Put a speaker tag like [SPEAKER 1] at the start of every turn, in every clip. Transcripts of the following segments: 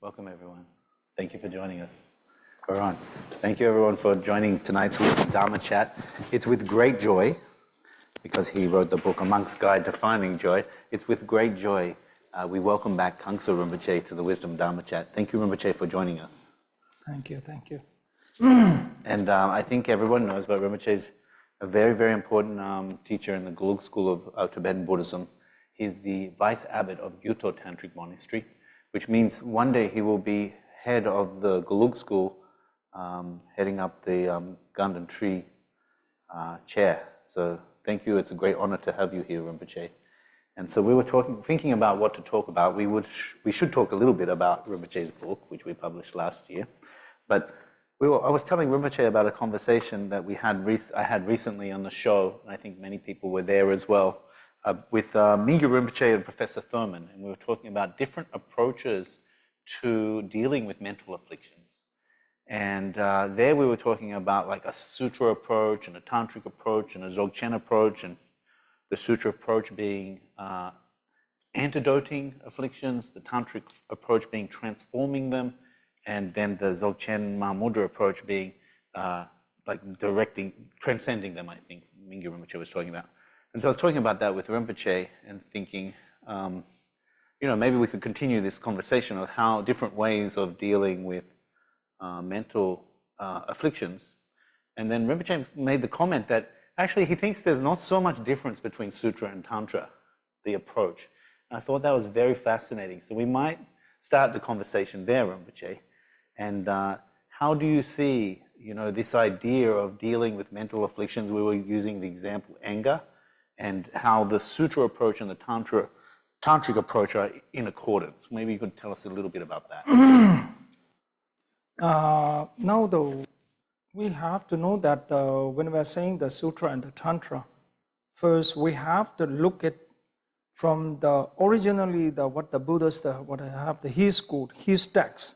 [SPEAKER 1] Welcome, everyone. Thank you for joining us. We're on. Thank you, everyone, for joining tonight's Dharma Chat. It's with great joy, because he wrote the book, A Monk's Guide to Finding Joy. It's with great joy we welcome back Khangser Rinpoche to the Wisdom Dharma Chat. Thank you, Rinpoche, for joining us.
[SPEAKER 2] Thank you, thank you.
[SPEAKER 1] And I think everyone knows, but Rinpoche is a very, very important teacher in the Gelug school of Tibetan Buddhism. He's the vice abbot of Gyuto Tantric Monastery, which means one day he will be head of the Gelug school, heading up the Ganden Tree chair. So thank you. It's a great honor to have you here, Rinpoche. And so we were thinking about what to talk about. We should talk a little bit about Rinpoche's book, which we published last year. But I was telling Rinpoche about a conversation that I had recently on the show, and I think many people were there as well, with Mingyur Rinpoche and Professor Thurman, and we were talking about different approaches to dealing with mental afflictions. And there we were talking about like a sutra approach and a tantric approach and a Zogchen approach, and the sutra approach being antidoting afflictions, the tantric approach being transforming them, and then the Zogchen Mahamudra approach being like transcending them, I think Mingyur Rinpoche was talking about. And so I was talking about that with Rinpoche and thinking, maybe we could continue this conversation of how different ways of dealing with mental afflictions. And then Rinpoche made the comment that actually he thinks there's not so much difference between Sutra and Tantra, the approach. And I thought that was very fascinating. So we might start the conversation there, Rinpoche. And how do you see, this idea of dealing with mental afflictions? We were using the example anger, and how the Sutra approach and the Tantric approach are in accordance. Maybe you could tell us a little bit about that.
[SPEAKER 2] Now, though, we have to know that when we are saying the Sutra and the Tantra, first we have to look at from the originally what the Buddhas, his school, his text.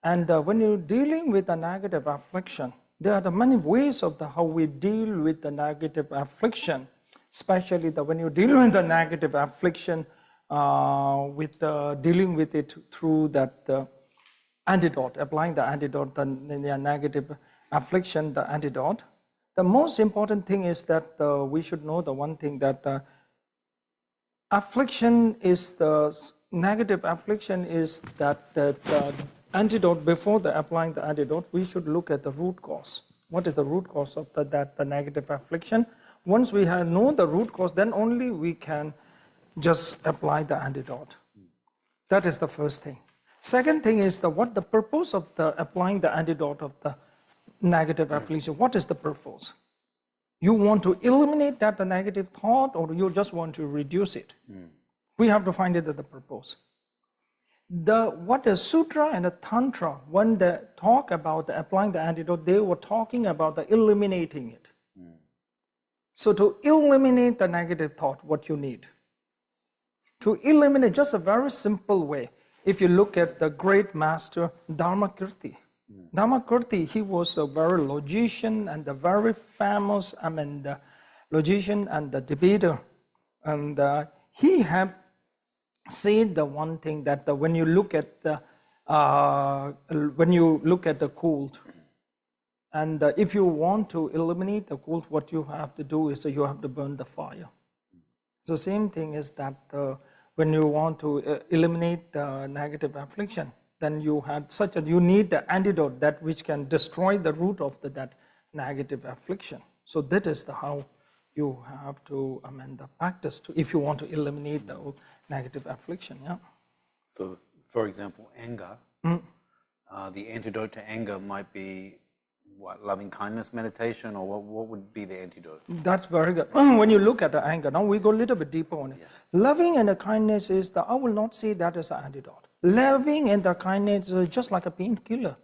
[SPEAKER 2] And when you're dealing with a negative affliction, there are the many ways of how we deal with the negative affliction, especially when you deal with the negative affliction, dealing with it through that antidote, applying the antidote, the negative affliction, the antidote. The most important thing is that we should know the one thing that affliction is the negative affliction is that the antidote. Before applying the antidote, we should look at the root cause. What is the root cause of the negative affliction? Once we know the root cause, then only we can just apply the antidote. That is the first thing. Second thing is what the purpose of applying the antidote of the negative affliction. What is the purpose? You want to eliminate the negative thought, or you just want to reduce it? We have to find it at the purpose. What the Sutra and the Tantra, when they talk about applying the antidote, they were talking about eliminating it. So to eliminate the negative thought, what you need? To eliminate, just a very simple way. If you look at the great master Dharma Kirti, he was a very logician and a very famous, the logician and the debater. And he had said the one thing that when you look at the cult, and if you want to eliminate the cult, what you have to do is you have to burn the fire. So same thing is that when you want to eliminate the negative affliction, then you need the antidote that which can destroy the root of that negative affliction. So that is how you have to amend the practice if you want to eliminate the negative affliction. Yeah.
[SPEAKER 1] So, for example, anger. The antidote to anger might be what, loving kindness meditation, or what would be the antidote?
[SPEAKER 2] That's very good. When you look at the anger, now we go a little bit deeper on it. Yeah. Loving and the kindness is I will not say that is an antidote. Loving and the kindness is just like a painkiller.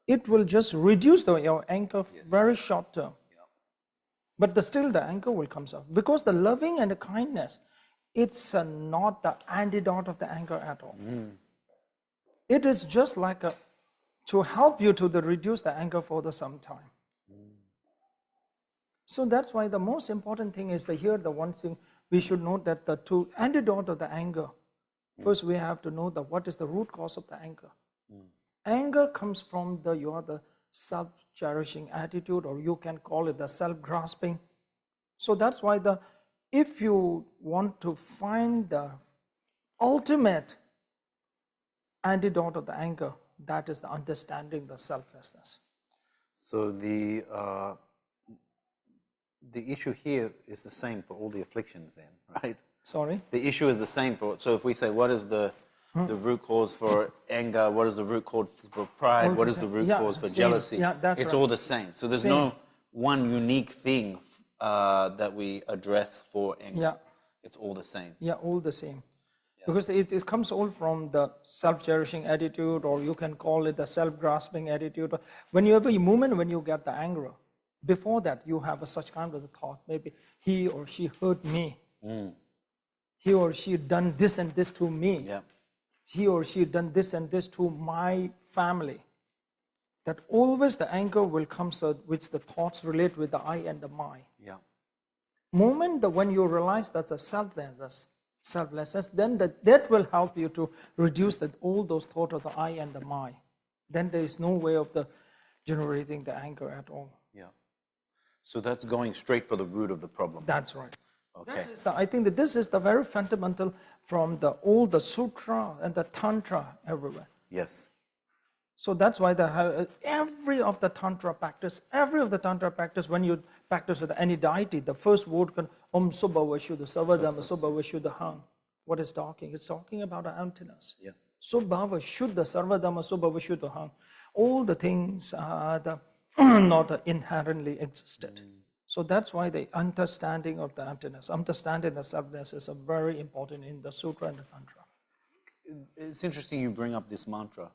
[SPEAKER 2] It will just reduce your anger very short term. Yeah. But still the anger will come out. Because the loving and the kindness, it's not the antidote of the anger at all. It is just like to help you to reduce the anger for some time. So that's why the most important thing is here the one thing we should note that to antidote of the anger First, we have to know that what is the root cause of the anger. Anger comes from the self-cherishing attitude, or you can call it the self-grasping. So that's why if you want to find the ultimate antidote of the anger, that is the understanding the selflessness.
[SPEAKER 1] So the issue here is the same for all the afflictions then, right?
[SPEAKER 2] Sorry?
[SPEAKER 1] The issue is the same for, so if we say what is the root cause for anger, what is the root cause for pride, what is the root cause for jealousy, it's all the same. So there's no one unique thing that we address for anger.
[SPEAKER 2] Yeah.
[SPEAKER 1] It's all the same.
[SPEAKER 2] Yeah, all the same. Because it comes all from the self-cherishing attitude, or you can call it the self-grasping attitude. When you have a moment when you get the anger, before that you have such kind of a thought, maybe he or she hurt me. He or she done this and this to me.
[SPEAKER 1] Yeah.
[SPEAKER 2] He or she done this and this to my family. That always the anger will come, which the thoughts relate with the I and the my.
[SPEAKER 1] Yeah.
[SPEAKER 2] Moment when you realize that's a selflessness, then that will help you to reduce all those thoughts of the I and the my. Then there is no way of generating the anger at all.
[SPEAKER 1] Yeah. So that's going straight for the root of the problem.
[SPEAKER 2] That's right.
[SPEAKER 1] Okay.
[SPEAKER 2] I think that this is the very fundamental from all the Sutra and the Tantra everywhere.
[SPEAKER 1] Yes.
[SPEAKER 2] So that's why every of the Tantra practice, when you practice with any deity, the first word can Om Subhava Shuddha Sarvadhamma Subhava Shuddha Hang. What is talking? It's talking about the emptiness.
[SPEAKER 1] Yeah.
[SPEAKER 2] Subhava Shuddha Sarvadhamma Subhava Shuddha Hang. All the things are not inherently existed. So that's why the understanding of the emptiness, understanding the selfness is very important in the Sutra and the Tantra.
[SPEAKER 1] It's interesting you bring up this mantra.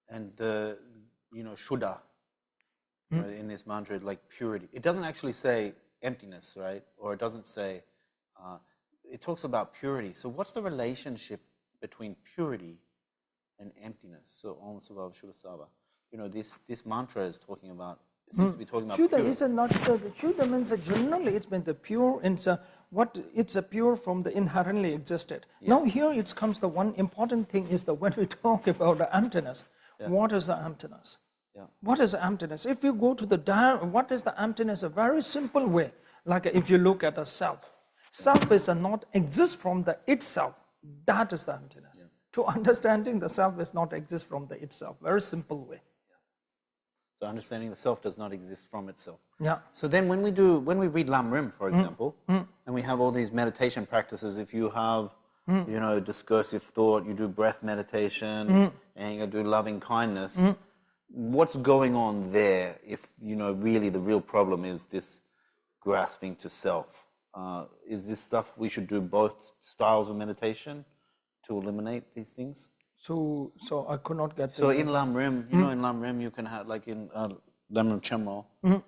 [SPEAKER 1] And the, Shuddha, in this mantra, like purity. It doesn't actually say emptiness, right? Or it doesn't say, it talks about purity. So what's the relationship between purity and emptiness? So Om Subhava Shuddha Sava. This mantra is talking about, it seems to be talking about
[SPEAKER 2] Shuddha
[SPEAKER 1] purity.
[SPEAKER 2] is not, Shuddha means generally it's been the pure, it's a pure from the inherently existed. Yes. Now here it comes the one important thing is that when we talk about the emptiness, what is the emptiness? Yeah. What is the emptiness? If you go to what is the emptiness? A very simple way. Like if you look at a self. Self is not exist from the itself. That is the emptiness. Yeah. To understanding the self is not exist from the itself. Very simple way. Yeah.
[SPEAKER 1] So understanding the self does not exist from itself.
[SPEAKER 2] Yeah.
[SPEAKER 1] So then when we read Lam Rim, for example, and we have all these meditation practices, if you have discursive thought, you do breath meditation, and you do loving kindness. What's going on there if, really the real problem is this grasping to self? Is this stuff we should do both styles of meditation to eliminate these things?
[SPEAKER 2] So I could not get
[SPEAKER 1] So in Lam Rim, in Lam Rim you can have, like in Lam Rim Chenmo,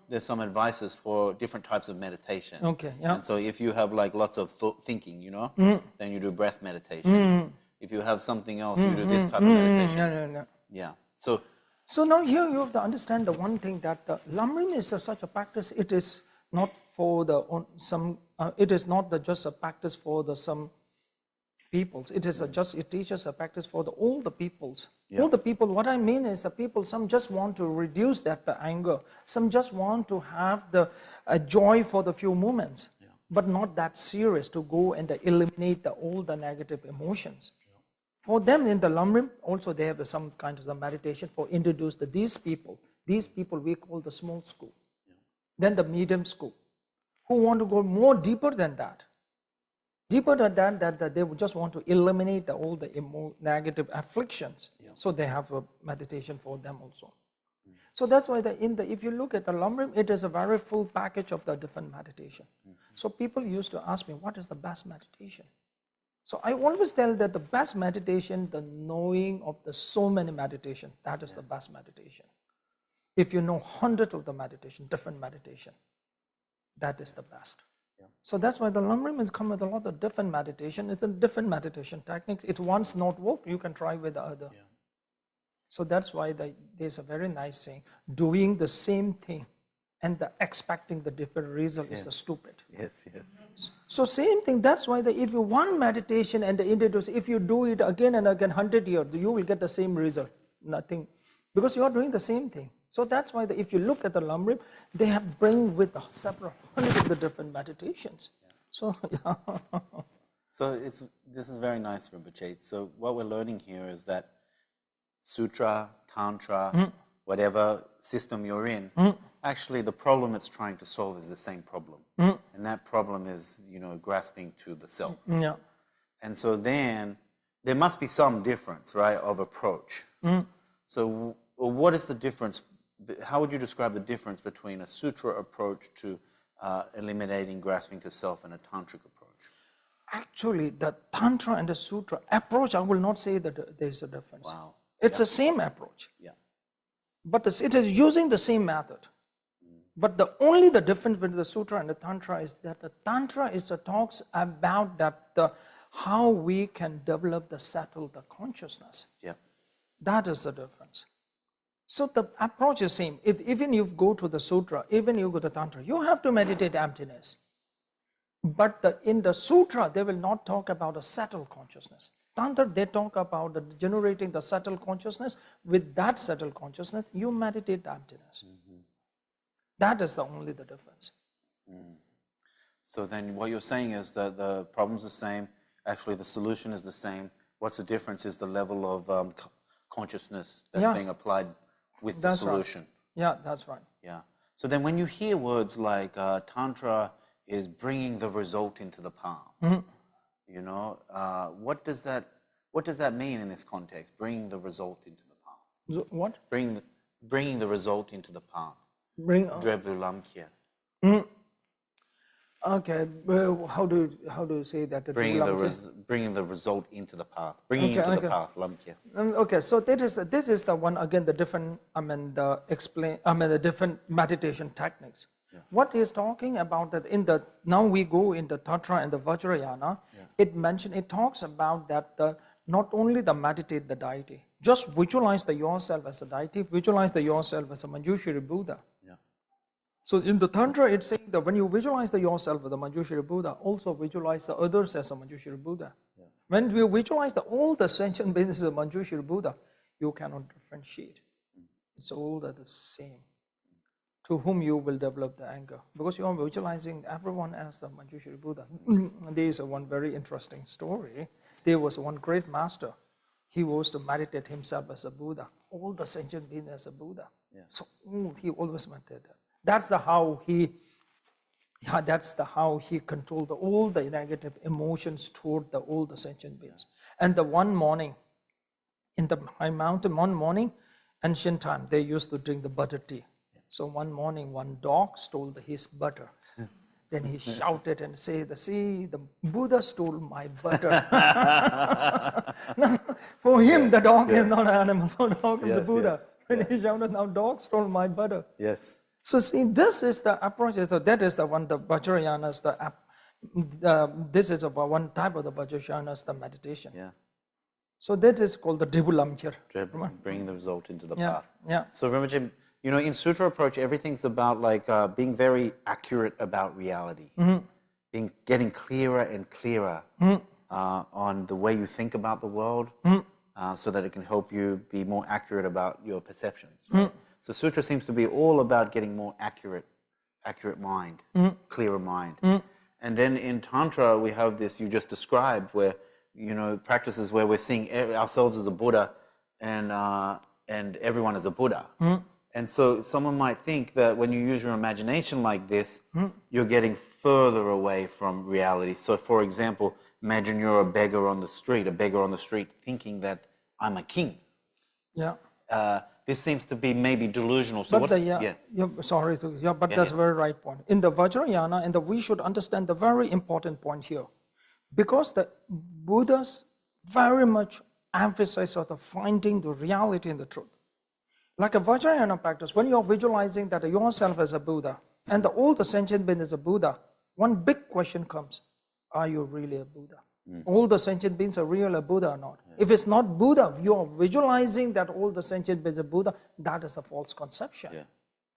[SPEAKER 1] there's some advices for different types of meditation.
[SPEAKER 2] Okay, yeah.
[SPEAKER 1] And so if you have like lots of thinking, then you do breath meditation. If you have something else, you do this type of meditation. Yeah.
[SPEAKER 2] So now here you have to understand the one thing that the Lam Rim is such a practice. It is not for it is not just a practice for some peoples. It is it teaches a practice for all the peoples. Yeah. All the people. What I mean is the people. Some just want to reduce the anger. Some just want to have the joy for the few moments, but not that serious to go and eliminate all the negative emotions. For them in the Lam Rim, also they have some kind of meditation for introduce these people. These people we call the small school. Then the medium school, who want to go more deeper than that. Deeper than that they would just want to eliminate all the negative afflictions. So they have a meditation for them also. So that's why if you look at the Lam Rim, it is a very full package of the different meditation. So people used to ask me, what is the best meditation? So I always tell that the best meditation, the knowing of the so many meditation, that is the best meditation. If you know hundreds of the meditation, different meditation, that is the best. Yeah. So that's why the Lam Rim has come with a lot of different meditation. It's a different meditation techniques. It once not work, you can try with the other. Yeah. So that's why there's a very nice saying, doing the same thing and the expecting the different result is the stupid.
[SPEAKER 1] Yes, yes.
[SPEAKER 2] So same thing, that's why if you want meditation and the Antidote, if you do it again and again 100 years, you will get the same result, nothing, because you are doing the same thing. So that's why if you look at the Lam Rim, they have bring with several hundred of the different meditations. Yeah. So, yeah.
[SPEAKER 1] So this is very nice, Rinpoche. So what we're learning here is that Sutra, Tantra, whatever system you're in, actually the problem it's trying to solve is the same problem. And that problem is, grasping to the self.
[SPEAKER 2] Yeah.
[SPEAKER 1] And so then there must be some difference, right, of approach. So what is the difference? How would you describe the difference between a sutra approach to eliminating grasping to self and a tantric approach?
[SPEAKER 2] Actually, the Tantra and the Sutra approach, I will not say that there is a difference.
[SPEAKER 1] Wow.
[SPEAKER 2] It's the same approach.
[SPEAKER 1] Yeah.
[SPEAKER 2] But it is using the same method. But only the difference between the Sutra and the Tantra is that the Tantra talks about how we can develop the settled consciousness.
[SPEAKER 1] Yeah.
[SPEAKER 2] That is the difference. So the approach is same. Even you go to the Sutra, even you go to Tantra, you have to meditate emptiness. But in the Sutra, they will not talk about a settled consciousness. Tantra, they talk about generating the subtle consciousness. With that subtle consciousness, you meditate emptiness. That is only the difference.
[SPEAKER 1] So then what you're saying is that the problem's the same, actually the solution is the same. What's the difference is the level of consciousness that's being applied with the solution.
[SPEAKER 2] Right. Yeah, that's right.
[SPEAKER 1] Yeah. So then when you hear words like Tantra is bringing the result into the palm, what does that mean in this context? Bringing the result into the palm.
[SPEAKER 2] What?
[SPEAKER 1] Bringing the result into the palm. Drebu lam kia.
[SPEAKER 2] Okay. How do you say that?
[SPEAKER 1] Bringing the result into the path. Bringing into the path. Lam kia.
[SPEAKER 2] Okay. So this is the one again. The different. The different meditation techniques. Yeah. What is talking about that now we go in the Tantra and the Vajrayana, it talks about that not only the meditate the deity, just visualize yourself as a deity, visualize yourself as a Manjushri Buddha. Yeah. So in the Tantra, it's saying that when you visualize yourself as a Manjushri Buddha, also visualize the others as a Manjushri Buddha. Yeah. When you visualize all the sentient beings as a Manjushri Buddha, you cannot differentiate. It's all the same. To whom you will develop the anger, because you are visualizing everyone as a Manjushri Buddha. There is one very interesting story. There was one great master. He was to meditate himself as a Buddha, all the sentient beings as a Buddha. Yeah. So he always meditated. That's how he controlled all the negative emotions toward all the sentient beings. And one morning, in the high mountain, one morning, ancient time, they used to drink the butter tea. So one morning, one dog stole his butter. Then he shouted and said, "See, the Buddha stole my butter." Now, for him, the dog is not an animal. The dog is a Buddha. And he shouted, "Now dog stole my butter."
[SPEAKER 1] Yes.
[SPEAKER 2] So see, this is the approach. So that is the one, the Vajrayanas, this is one type of the Vajrayanas, the meditation. Yeah. So that is called the Dribulamchir.
[SPEAKER 1] Bringing the result into the path.
[SPEAKER 2] Yeah.
[SPEAKER 1] So Rinpoche, in Sutra approach, everything's about being very accurate about reality, getting clearer and clearer on the way you think about the world, so that it can help you be more accurate about your perceptions. Right? So Sutra seems to be all about getting more accurate mind, clearer mind. And then in Tantra, we have this you just described, where practices where we're seeing ourselves as a Buddha and everyone as a Buddha. And so someone might think that when you use your imagination like this, you're getting further away from reality. So for example, imagine you're a beggar on the street thinking that I'm a king. Yeah. This seems to be maybe delusional. So
[SPEAKER 2] but that's a very right point. In the Vajrayana, and we should understand the very important point here. Because the Buddhas very much emphasize on finding the reality and the truth. Like a Vajrayana practice, when you're visualizing that yourself as a Buddha and all the sentient beings as a Buddha, one big question comes: are you really a Buddha? All the sentient beings are really a Buddha or not? If it's not Buddha, you're visualizing that all the sentient beings are Buddha, that is a false conception.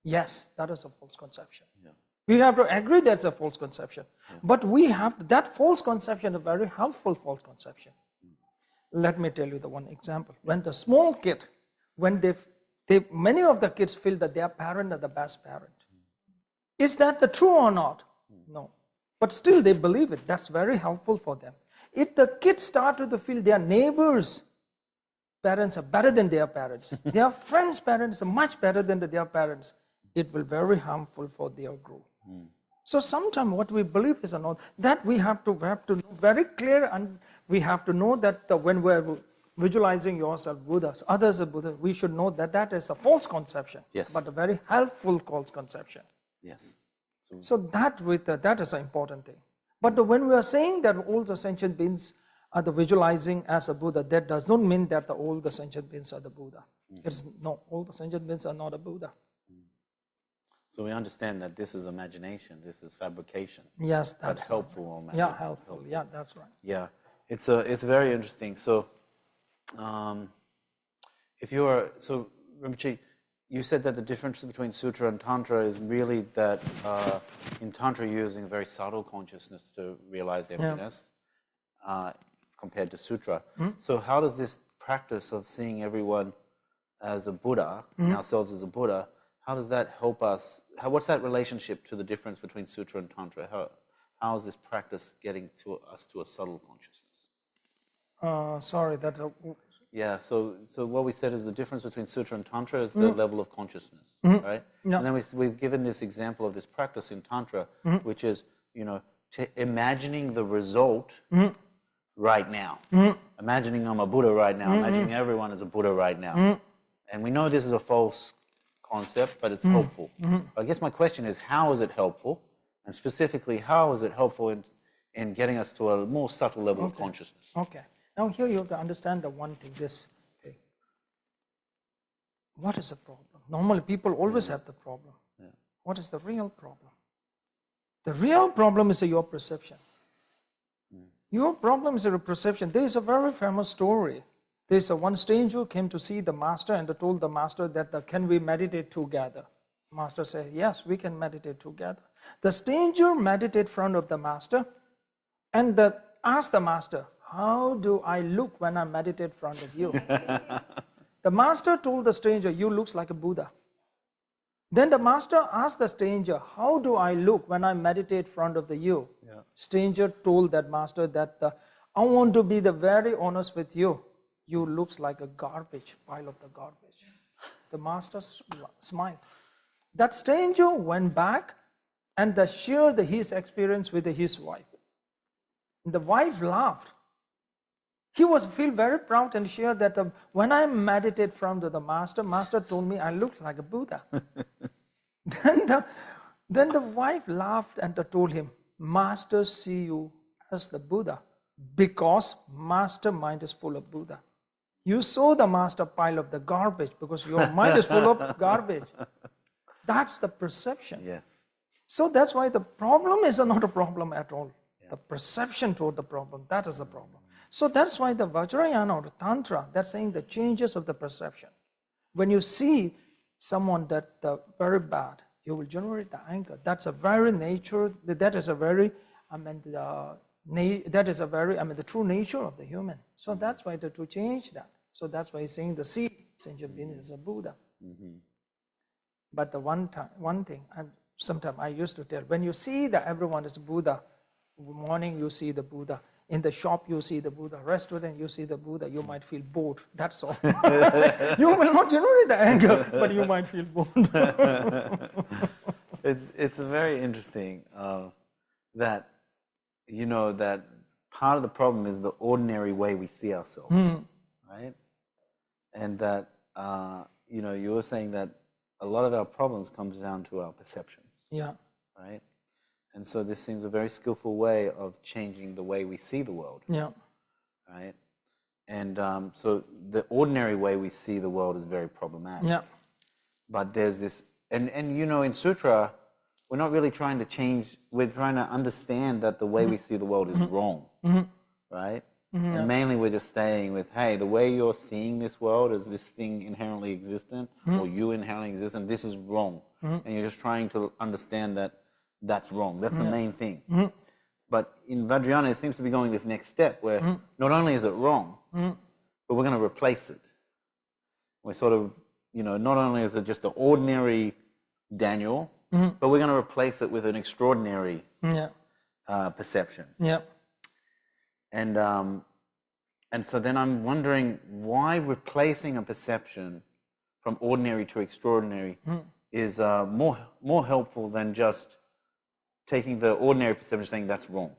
[SPEAKER 2] Yes, that is a false conception.
[SPEAKER 1] Yeah.
[SPEAKER 2] We have to agree that's a false conception. Yeah. But we have, that false conception is a very helpful false conception. Let me tell you the one example. When the small kid, when many of the kids feel that their parent are the best parent. Is that the true or not? No. But still they believe it. That's very helpful for them. If the kids start to feel their neighbors' parents are better than their parents, their friends' parents are much better than their parents, it will be very harmful for their growth. So sometimes what we believe is not, that we have to know very clear, and we have to know that when we're visualizing yourself Buddhas, others are Buddha, we should know that that is a false conception,
[SPEAKER 1] yes,
[SPEAKER 2] but a very helpful false conception.
[SPEAKER 1] Yes.
[SPEAKER 2] So that is an important thing. But when we are saying that all the sentient beings are the visualizing as a Buddha, that does not mean that all the sentient beings are the Buddha. It is, no, all the sentient beings are not a Buddha.
[SPEAKER 1] So we understand that this is imagination, this is fabrication.
[SPEAKER 2] Yes, that's
[SPEAKER 1] but helpful.
[SPEAKER 2] Right. Yeah, helpful. Yeah, that's right.
[SPEAKER 1] Yeah, it's very interesting. So, Rinpoche, you said that the difference between Sutra and Tantra is really that in Tantra you're using very subtle consciousness to realize emptiness, compared to Sutra. So how does this practice of seeing everyone as a Buddha, and ourselves as a Buddha, how does that help us? What's that relationship to the difference between Sutra and Tantra? How is this practice getting to us to a subtle consciousness?
[SPEAKER 2] Sorry, that...
[SPEAKER 1] Yeah, so what we said is the difference between Sutra and Tantra is the level of consciousness, right? Yeah. And then we've given this example of this practice in Tantra, which is, imagining the result right now. Imagining I'm a Buddha right now, imagining everyone is a Buddha right now. And we know this is a false concept, but it's helpful. I guess my question is, how is it helpful? And specifically, how is it helpful in getting us to a more subtle level of consciousness?
[SPEAKER 2] Okay. Now here you have to understand the one thing, this thing. What is the problem? Normally people always have the problem. Yeah. What is the real problem? The real problem is your perception. Your problem is your perception. There is a very famous story. There is one stranger who came to see the master and told the master that can we meditate together? Master said, yes, we can meditate together. The stranger meditated in front of the master and asked the master, how do I look when I meditate in front of you? The master told the stranger, you look like a Buddha. Then the master asked the stranger, how do I look when I meditate in front of you? Yeah. Stranger told that master that I want to be very honest with you. You look like a garbage, pile of the garbage. The master smiled. That stranger went back and shared his experience with his wife. The wife laughed. He feel very proud and shared that when I meditate from the master told me I look like a Buddha. Then the wife laughed and told him, master see you as the Buddha because master mind is full of Buddha. You saw the master pile of the garbage because your mind is full of garbage. That's the perception.
[SPEAKER 1] Yes.
[SPEAKER 2] So that's why the problem is not a problem at all. Yeah. The perception toward the problem, that is the problem. So that's why the Vajrayana or the Tantra, that's saying the changes of the perception. When you see someone that very bad, you will generate the anger. That's a very nature, that is a very, the true nature of the human. So that's why to change that. So that's why he's saying the sentient being is a Buddha. But the one thing, and sometimes I used to tell, when you see that everyone is Buddha, morning you see the Buddha, in the shop you see the Buddha, restaurant you see the Buddha, you might feel bored, that's all. You will not generate the anger, but you might feel bored.
[SPEAKER 1] It's very interesting that, that part of the problem is the ordinary way we see ourselves, right? And that, you were saying that a lot of our problems comes down to our perceptions.
[SPEAKER 2] Yeah.
[SPEAKER 1] Right? And so this seems a very skillful way of changing the way we see the world.
[SPEAKER 2] Yeah.
[SPEAKER 1] Right? And so the ordinary way we see the world is very problematic.
[SPEAKER 2] Yeah.
[SPEAKER 1] But there's this, and in Sutra, we're not really trying to change, we're trying to understand that the way we see the world is wrong. Right? And mainly we're just staying with, hey, the way you're seeing this world as this thing inherently existent, or you inherently existent, this is wrong. And you're just trying to understand that that's wrong. That's the main thing. But in Vajrayana, it seems to be going this next step where not only is it wrong, but we're going to replace it. We're sort of, not only is it just an ordinary Daniel, but we're going to replace it with an extraordinary perception.
[SPEAKER 2] Yeah.
[SPEAKER 1] And so then I'm wondering why replacing a perception from ordinary to extraordinary is more helpful than just taking the ordinary perception and saying that's wrong.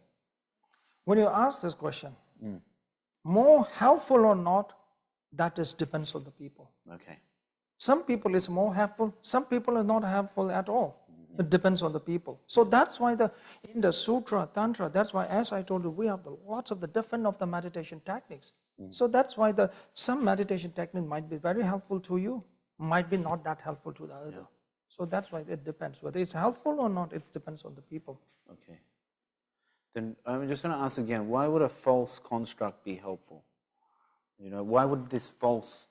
[SPEAKER 2] When you ask this question, more helpful or not, that depends on the people.
[SPEAKER 1] Okay.
[SPEAKER 2] Some people is more helpful, some people are not helpful at all. It depends on the people. So that's why in the Sutra, Tantra, that's why, as I told you, we have lots of the different of the meditation techniques. So that's why some meditation technique might be very helpful to you, might be not that helpful to the other. Yeah. So that's why it depends. Whether it's helpful or not, it depends on the people. Okay.
[SPEAKER 1] Then I'm just going to ask again, why would a false construct be helpful? Why would this false,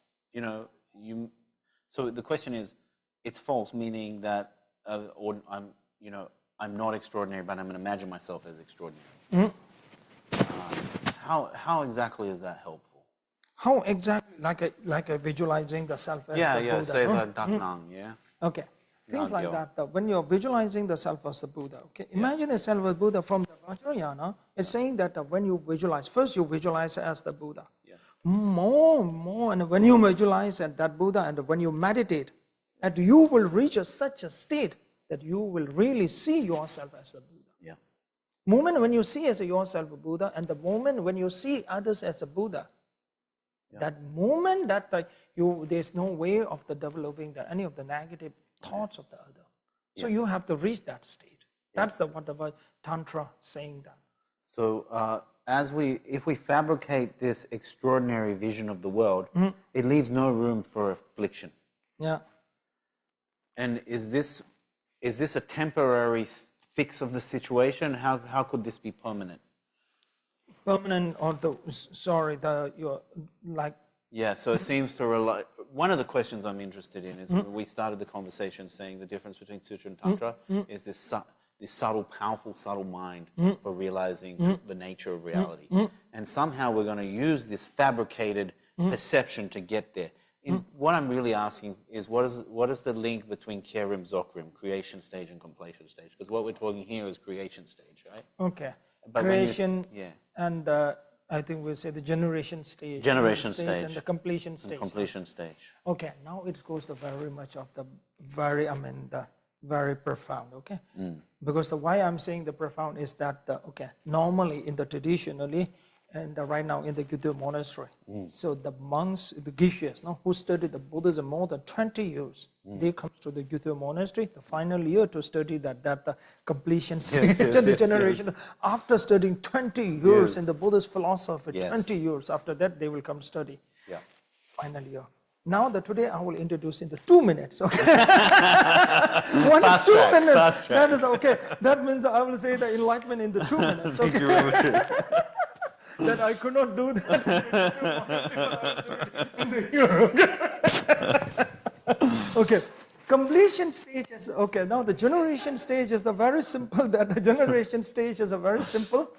[SPEAKER 1] so the question is, it's false, meaning that I'm not extraordinary, but I'm going to imagine myself as extraordinary. How exactly is that helpful?
[SPEAKER 2] How exactly? Like a visualizing the self as the Buddha.
[SPEAKER 1] Say the Dak Nang,
[SPEAKER 2] Okay. Things like that. When you're visualizing the self as the Buddha, okay? Imagine the self as Buddha from the Vajrayana. It's saying that when you visualize, first you visualize as the Buddha. More, and when you visualize that Buddha, and when you meditate, that you will reach such a state that you will really see yourself as a Buddha.
[SPEAKER 1] Yeah.
[SPEAKER 2] Moment when you see as yourself a Buddha, and the moment when you see others as a Buddha, that moment that there's no way of developing any of the negative thoughts of the other. So you have to reach that state. That's what the Tantra saying that.
[SPEAKER 1] So if we fabricate this extraordinary vision of the world, it leaves no room for affliction.
[SPEAKER 2] Yeah.
[SPEAKER 1] And is this a temporary fix of the situation? How could this be permanent?
[SPEAKER 2] Permanent or
[SPEAKER 1] Yeah, so it seems to rely. One of the questions I'm interested in is we started the conversation saying the difference between Sutra and Tantra is this subtle, powerful, subtle mind for realizing the nature of reality. And somehow we're going to use this fabricated perception to get there. What I'm really asking is what is the link between Kerim, Zogchen, creation stage and completion stage? Because what we're talking here is creation stage, right?
[SPEAKER 2] Okay.
[SPEAKER 1] But
[SPEAKER 2] creation and I think we'll say the generation stage.
[SPEAKER 1] Generation stage.
[SPEAKER 2] And the completion stage.
[SPEAKER 1] Completion stage.
[SPEAKER 2] Okay, now it goes very much of the very profound, okay? Because why I'm saying the profound is that, normally in the traditionally, and right now in the Gyuto Monastery, so the monks, the Geshes, who studied the Buddhism more than 20 years, they come to the Gyuto Monastery, the final year to study the completion stage and the generation. After studying 20 years in the Buddhist philosophy, 20 years, after that they will come study.
[SPEAKER 1] Yeah.
[SPEAKER 2] Final year. Now today I will introduce in the 2 minutes, okay?
[SPEAKER 1] Fast
[SPEAKER 2] 2
[SPEAKER 1] track,
[SPEAKER 2] minutes.
[SPEAKER 1] fast track.
[SPEAKER 2] That is okay. That means I will say the enlightenment in the 2 minutes. Okay?
[SPEAKER 1] Thank you very much.
[SPEAKER 2] That I could not do that in the year. Okay. Completion stage is okay. Now the generation stage is the very simple. That the generation stage is a very simple.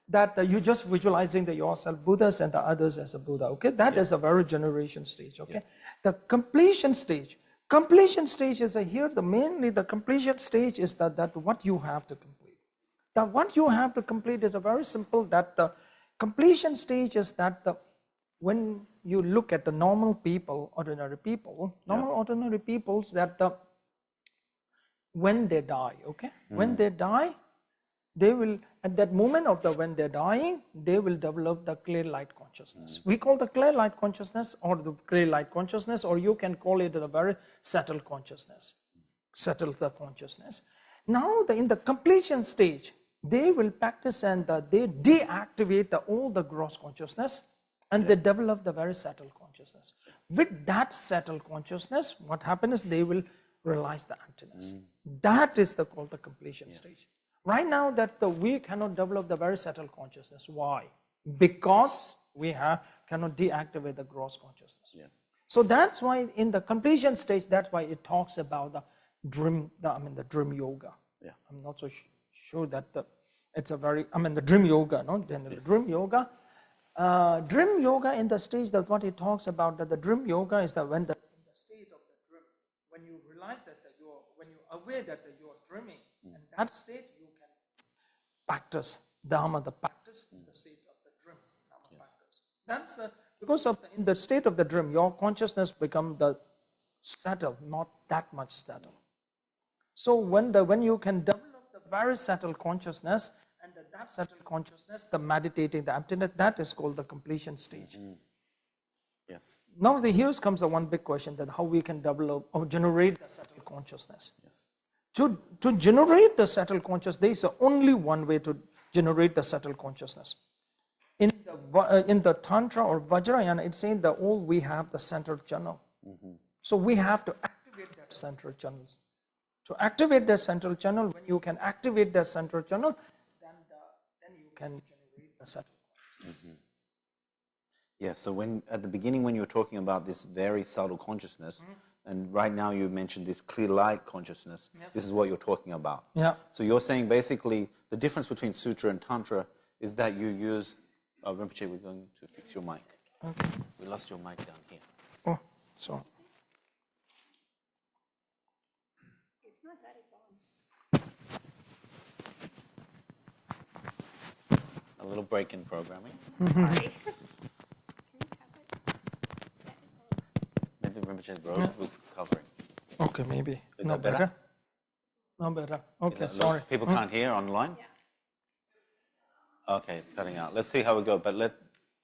[SPEAKER 2] That you just visualizing yourself, Buddhas and the others as a Buddha. Okay, that is a very generation stage. Okay, the completion stage. Completion stage is here. Mainly the completion stage is that what you have to complete. That what you have to complete is a very simple. That the completion stage is that when you look at the normal people, ordinary peoples, that when they die, when they die, they will, at that moment of when they're dying, they will develop the clear light consciousness. We call the clear light consciousness or the clear light consciousness, or you can call it the very subtle consciousness. Settle the consciousness. Now in the completion stage, they will practice and they deactivate all the gross consciousness and they develop the very subtle consciousness. With that subtle consciousness, what happens is they will realize the emptiness. That is called the completion stage. Right now that we cannot develop the very subtle consciousness. Why? because we cannot deactivate the gross consciousness.
[SPEAKER 1] Yes.
[SPEAKER 2] So that's why in the completion stage, that's why it talks about the dream, the dream yoga.
[SPEAKER 1] Yeah.
[SPEAKER 2] I'm not so sure that it's a very, the dream yoga, no? Then the dream yoga. Dream yoga in the stage that what it talks about, that the dream yoga is that when in the state of the dream, when you realize that when you're aware that you're dreaming, in that state you can practice Dharma, the practice in the state of the dream, Dharma practice. That's because in the state of the dream, your consciousness become the subtle, not that much subtle. So when you can develop the very subtle consciousness, and that subtle consciousness, the meditating, the emptiness, that is called the completion stage.
[SPEAKER 1] Yes.
[SPEAKER 2] Now here comes the one big question, that how we can develop or generate the subtle consciousness.
[SPEAKER 1] Yes.
[SPEAKER 2] To generate the subtle consciousness, there is only one way to generate the subtle consciousness. In the Tantra or Vajrayana, it's saying that all we have the central channel. So we have to activate that central channel. To activate that central channel, when you can activate that central channel, then you can generate the subtle consciousness.
[SPEAKER 1] Yeah, so at the beginning when you were talking about this very subtle consciousness, and right now you mentioned this clear light consciousness, this is what you're talking about.
[SPEAKER 2] Yeah.
[SPEAKER 1] So you're saying basically the difference between Sutra and Tantra is that you use, Rinpoche, we're going to fix your mic.
[SPEAKER 2] Okay.
[SPEAKER 1] We lost your mic down here.
[SPEAKER 2] Oh, sorry.
[SPEAKER 3] It's not that, it's on.
[SPEAKER 1] A little break in programming.
[SPEAKER 3] Sorry. Can you tap it? Yeah, it's on.
[SPEAKER 1] Maybe Rinpoche's robe was covering.
[SPEAKER 2] Okay, maybe.
[SPEAKER 1] Is
[SPEAKER 2] No
[SPEAKER 1] that better?
[SPEAKER 2] No better. Okay,
[SPEAKER 1] Is that-
[SPEAKER 2] sorry.
[SPEAKER 1] People can't hear online?
[SPEAKER 3] Yeah.
[SPEAKER 1] Okay, it's cutting out. Let's see how we go, but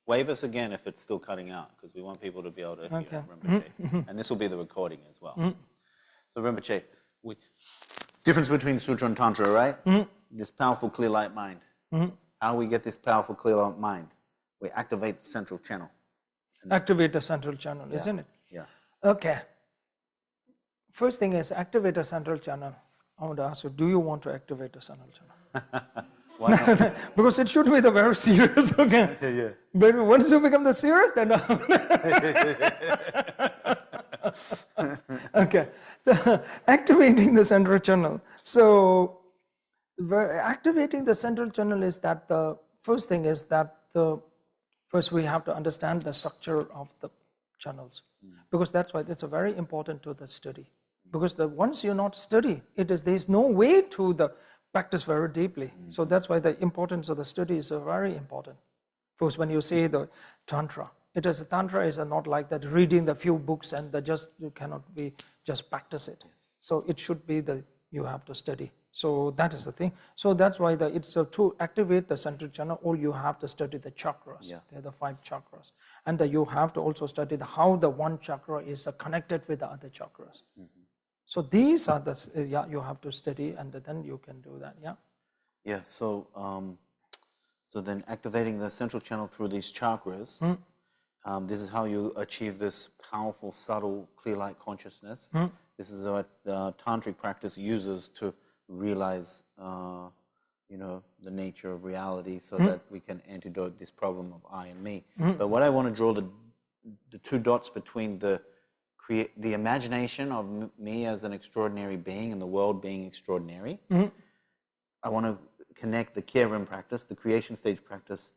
[SPEAKER 1] wave us again if it's still cutting out, because we want people to be able to hear Rinpoche. And this will be the recording as well. So Rinpoche, difference between Sutra and Tantra, right? This powerful clear light mind. How we get this powerful clear light mind? We activate the central channel.
[SPEAKER 2] Activate the central channel, isn't it?
[SPEAKER 1] Yeah.
[SPEAKER 2] Okay. First thing is activate the central channel. I want to ask you, do you want to activate the central channel?
[SPEAKER 1] Why not?
[SPEAKER 2] Because it should be the very serious, okay?
[SPEAKER 1] Yeah.
[SPEAKER 2] But once you become the serious, then okay. Activating the central channel. So activating the central channel is that the first thing is that first we have to understand the structure of the channels, because that's why it's very important to the study. Because once you not study, there's no way to practice very deeply. So that's why the importance of the study is very important. First, when you say the Tantra, Tantra is not like that reading the few books and you cannot be just practice it. Yes. So it should be you have to study. So that is the thing. So that's why to activate the central channel, all you have to study the chakras. Yeah. They're the 5 chakras. And you have to also study how the one chakra is connected with the other chakras. So these are you have to study, and then you can do that, yeah?
[SPEAKER 1] Yeah, so then activating the central channel through these chakras, this is how you achieve this powerful, subtle, clear light consciousness. This is what the tantric practice uses to realize, the nature of reality, so that we can antidote this problem of I and me. But what I want to draw the 2 dots between the imagination of me as an extraordinary being and the world being extraordinary. I want to connect the Rim practice, the creation stage practice,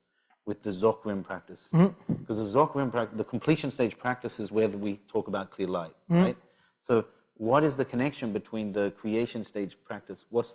[SPEAKER 1] with the Zogchen practice. Because the Zogchen practice, the completion stage practice, is where we talk about clear light, right? So what is the connection between the creation stage practice? What's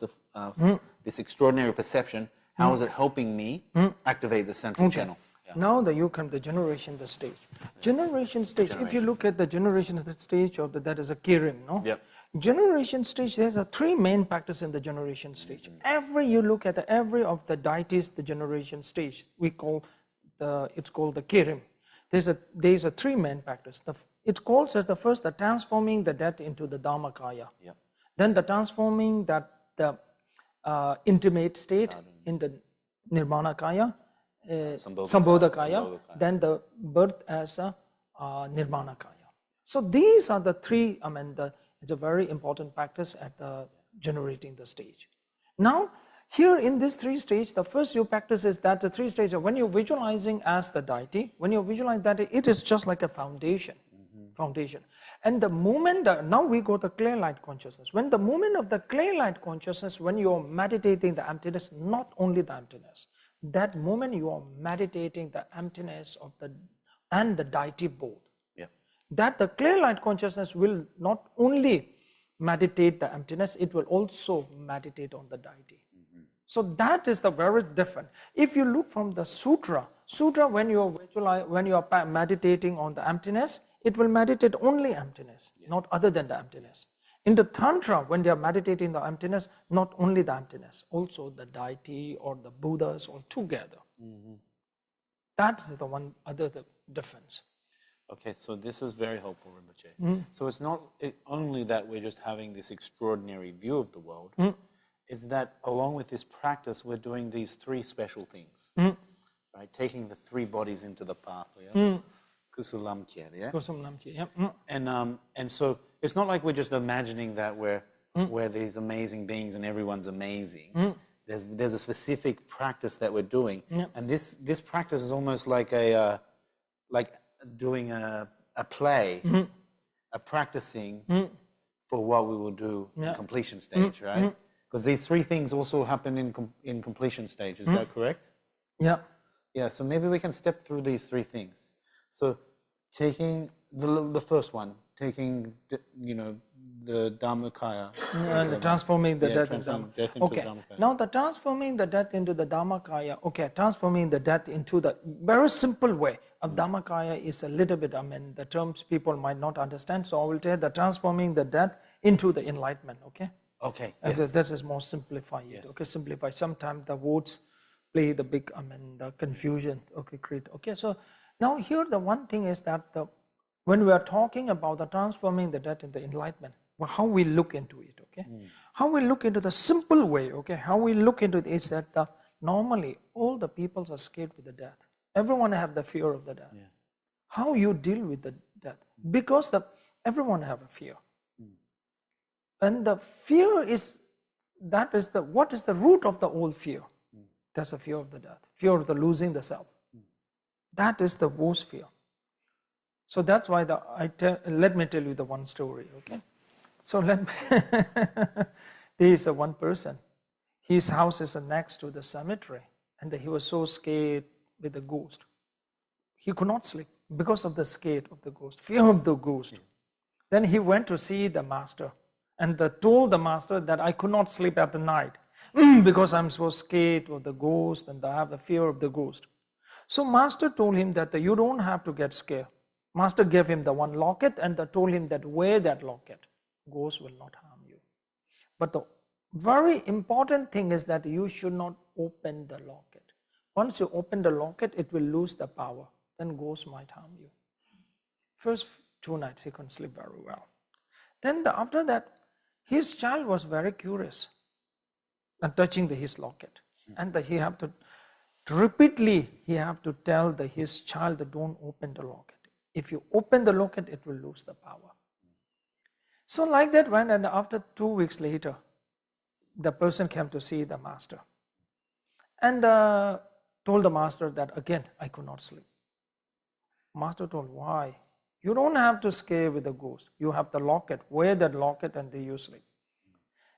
[SPEAKER 1] this extraordinary perception? How is it helping me activate the central channel? Yeah.
[SPEAKER 2] Now you come to the generation stage. Generation stage, if you look at the generation stage, that is a Kirim, no?
[SPEAKER 1] Yep.
[SPEAKER 2] Generation stage, there's 3 main practices in the generation stage. You look at every of the deities, the generation stage, it's called the Kirim. There's a 3 main practice. It calls as the first, the transforming the death into the Dharmakaya.
[SPEAKER 1] Yep.
[SPEAKER 2] Then the transforming the intimate state in the Nirmanakaya. Sambodhakaya, then the birth as a Nirmanakaya. So these are the 3, it's a very important practice at generating the stage. Now, Here in this 3 stage, the first you practice is that the 3 stages, when you're visualizing as the deity, when you visualize that, it is just like a foundation. And the moment, now we go to clear light consciousness. When the moment of the clear light consciousness, when you're meditating the emptiness, not only the emptiness, that moment you are meditating the emptiness of the and the deity both.
[SPEAKER 1] Yeah.
[SPEAKER 2] That the clear light consciousness will not only meditate the emptiness, it will also meditate on the deity. So that is the very different. If you look from the sutra, when you are meditating on the emptiness, it will meditate only emptiness, not other than the emptiness. In the Tantra, when they are meditating the emptiness, not only the emptiness, also the deity or the Buddhas all together. That is the one other difference.
[SPEAKER 1] Okay, so this is very helpful, Rinpoche. So it's not only that we're just having this extraordinary view of the world, it's that along with this practice, we're doing these 3 special things, right? Taking the 3 bodies into the path, Kusulam Kyer, yeah? And so it's not like we're just imagining that we're these amazing beings and everyone's amazing. There's a specific practice that we're doing, and this practice is almost like like doing a play, a practicing for what we will do in completion stage, right? Because these 3 things also happen in completion stage. Is that correct?
[SPEAKER 2] Yeah.
[SPEAKER 1] Yeah. So maybe we can step through these 3 things. So taking the first one, taking the Dharmakaya.
[SPEAKER 2] Transforming the death into
[SPEAKER 1] Dharmakaya.
[SPEAKER 2] Okay. Now the transforming the death into the Dharmakaya. Okay, transforming the death into the very simple way of Dharmakaya is a little bit, the terms people might not understand. So I will tell the transforming the death into the enlightenment. Okay.
[SPEAKER 1] Okay.
[SPEAKER 2] Yes. That is more simplified. Yes. Okay, simplify. Sometimes the words play the big, the confusion. Okay, create. Okay, so now here the one thing is that when we are talking about the transforming the death into enlightenment, how we look into it. Okay, how we look into the simple way. Okay, how we look into it is that normally all the peoples are scared with the death. Everyone have the fear of the death. Yeah. How you deal with the death? Because everyone have a fear. And the fear is, what is the root of the old fear? That's the fear of the death, fear of the losing the self. That is the worst fear. So that's why let me tell you the one story, okay? So there is one person, his house is next to the cemetery, and he was so scared with the ghost. He could not sleep because of the scare of the ghost, fear of the ghost. Then he went to see the master, and told the master that I could not sleep at the night because I'm so scared of the ghost and I have the fear of the ghost. So master told him that you don't have to get scared. Master gave him the one locket and told him that wear that locket. Ghost will not harm you. But the very important thing is that you should not open the locket. Once you open the locket, it will lose the power. Then ghost might harm you. First 2 nights he couldn't sleep very well. Then after that, his child was very curious and touching his locket. And he have to repeatedly tell his child that don't open the locket. If you open the locket, it will lose the power. So like that went, and after 2 weeks later, the person came to see the master. And told the master that again, I could not sleep. Master told, why? You don't have to scare with the ghost. You have the locket. Wear that locket and you sleep.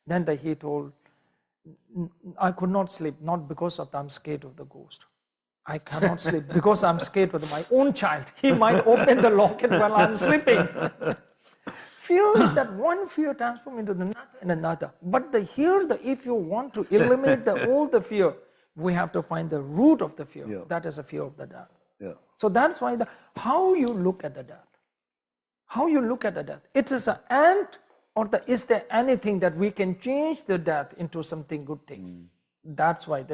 [SPEAKER 2] Then he told, I could not sleep, not because I'm scared of the ghost. I cannot sleep because I'm scared of my own child. He might open the locket while I'm sleeping. Fear is that one fear transforms into another. But if you want to eliminate all the fear, we have to find the root of the fear. Yeah. That is a fear of the death. Yeah. So that's why how you look at the death. How you look at the death. It is an ant, or is there anything that we can change the death into something good thing? That's why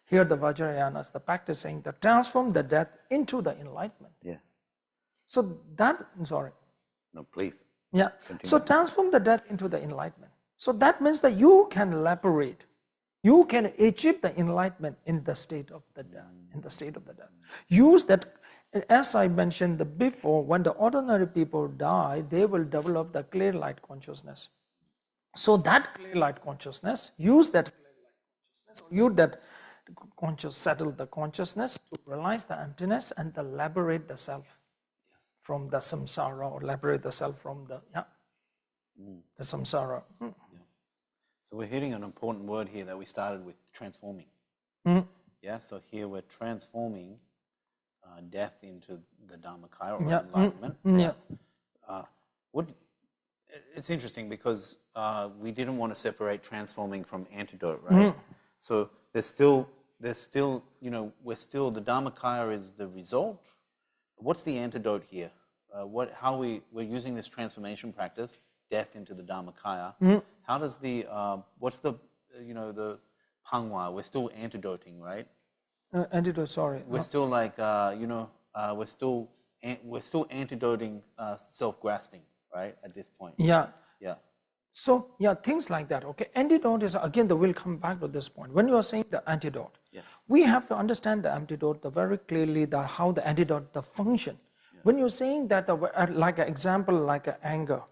[SPEAKER 2] here the Vajrayanas, the practice saying that transform the death into the enlightenment. Yeah. So sorry.
[SPEAKER 1] No, please.
[SPEAKER 2] Yeah. Continue. So transform the death into the enlightenment. So that means that you can liberate. You can achieve the enlightenment in the state of the death. In the state of the death. Use that. As I mentioned before, when the ordinary people die, they will develop the clear light consciousness. So that clear light consciousness, use that clear light consciousness So you that conscious settle the consciousness to realize the emptiness and to liberate the self from the samsara, or liberate the self from the the samsara.
[SPEAKER 1] So we're hitting an important word here that we started with, transforming. Yeah, so here we're transforming death into the Dharmakaya, or enlightenment. It's interesting because we didn't want to separate transforming from antidote, right? So there's still, you know, the Dharmakaya is the result. What's the antidote here? We're using this transformation practice, death into the Dharmakaya. How does what's the, you know, the pangwa? We're still antidoting, right?
[SPEAKER 2] Antidote, sorry.
[SPEAKER 1] We're still like, you know, we're still antidoting self-grasping, right? At this point.
[SPEAKER 2] Yeah.
[SPEAKER 1] Yeah.
[SPEAKER 2] So things like that. Okay, antidote is, again, we'll come back to this point. When you are saying the antidote, we have to understand the antidote very clearly. How the antidote, the function. When you're saying that, like an example, like anger.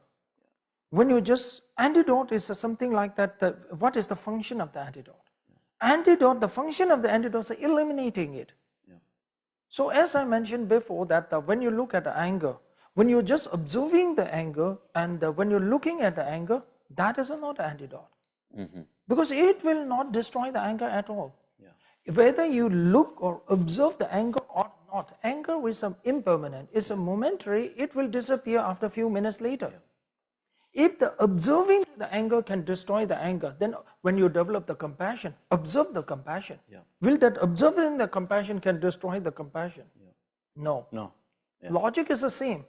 [SPEAKER 2] When you just antidote is something like that. What is the function of the antidote? Antidote, the function of the antidote is eliminating it. So as I mentioned before, that when you look at the anger, when you're just observing the anger, and when you're looking at the anger, that is not an antidote. Because it will not destroy the anger at all. Whether you look or observe the anger or not, anger is impermanent, it's a momentary, it will disappear after a few minutes later. If the observing the anger can destroy the anger, then when you develop the compassion, observe the compassion. Will that observing the compassion can destroy the compassion? No. Logic is the same.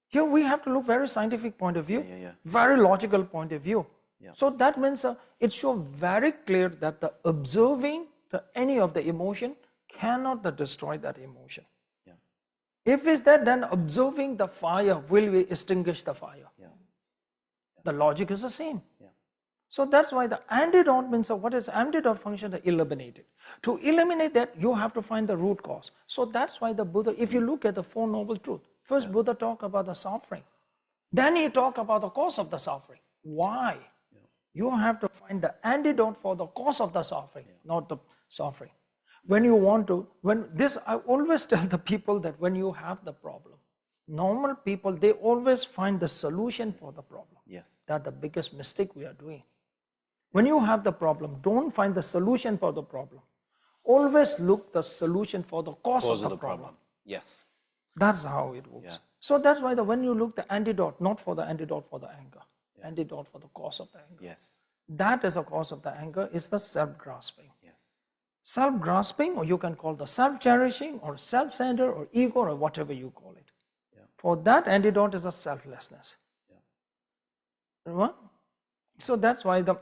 [SPEAKER 2] Here we have to look very scientific point of view, very logical point of view. So that means it shows very clear that the observing any of the emotion cannot destroy that emotion. If it's that, then observing the fire will extinguish the fire. The logic is the same. So that's why the antidote means, what is antidote function? To eliminate it. To eliminate that, you have to find the root cause. So that's why the Buddha, if you look at the Four Noble Truths, first Buddha talk about the suffering. Then he talk about the cause of the suffering. Why? You have to find the antidote for the cause of the suffering, not the suffering. When you want to, I always tell the people that when you have the problem, normal people, they always find the solution for the problem. That's the biggest mistake we are doing. When you have the problem, don't find the solution for the problem. Always look the solution for the cause of the problem. That's how it works. So that's why when you look the antidote, not for the antidote for the anger, antidote for the cause of the anger. That is the cause of the anger, is the self-grasping. Self-grasping, or you can call the self-cherishing, or self-centered, or ego, or whatever you call it. For that, antidote is a selflessness. So that's why the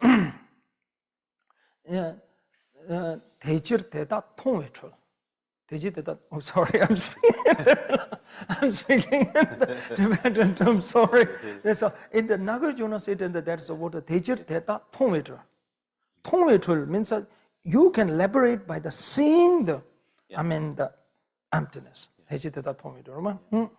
[SPEAKER 2] Tejir Theta Thongvichul. Tejir Theta, oh sorry, I'm speaking in the Tibetan term, sorry. That's all. In the Nagarjuna said that's the word Tejir Theta Thongvichul. Thongvichul means you can liberate by the seeing the, the emptiness. Tejir Theta Thongvichul.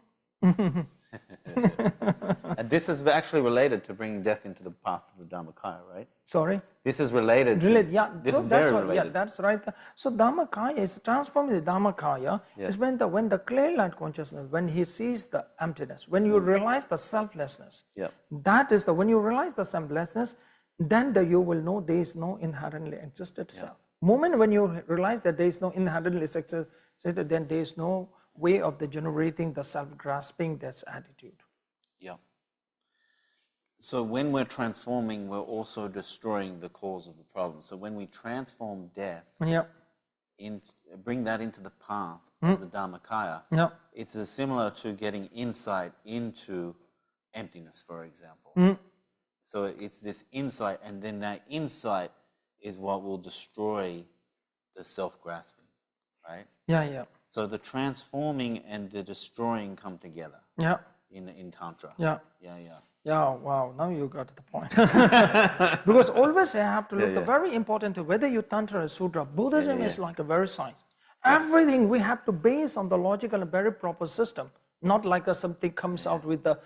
[SPEAKER 1] And this is actually related to bringing death into the path of the Dharmakaya, right?
[SPEAKER 2] Sorry?
[SPEAKER 1] This is related. This is very related.
[SPEAKER 2] That's right. So Dharmakaya is transforming the Dharmakaya is when the clear light consciousness, when he sees the emptiness, when you realize the selflessness. That is when you realize the selflessness, then you will know there is no inherently existed self. Moment when you realize that there is no inherently existed, then there is no way of generating the self-grasping, that's attitude.
[SPEAKER 1] So when we're transforming, we're also destroying the cause of the problem. So when we transform death, bring that into the path as the Dharmakaya, it's similar to getting insight into emptiness, for example. So it's this insight, and then that insight is what will destroy the self-grasping, right? So the transforming and the destroying come together in Tantra.
[SPEAKER 2] Wow, now you got the point. Because always I have to look, the very important, whether you Tantra or Sutra, Buddhism is like a very science. Everything we have to base on the logical and very proper system, not like something comes out with the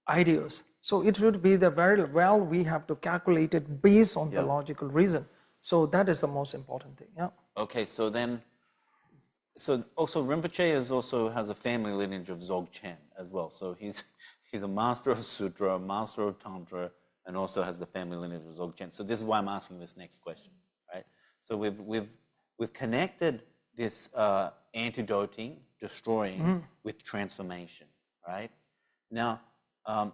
[SPEAKER 2] ideas. So it should be the very well, we have to calculate it based on the logical reason. So that is the most important thing. Yeah.
[SPEAKER 1] Okay, so then, so also Rinpoche also has a family lineage of Zogchen as well. So he's a master of Sutra, a master of Tantra, and also has the family lineage of Zogchen. So this is why I'm asking this next question, right? So we've connected this antidoting, destroying, with transformation, right? Now,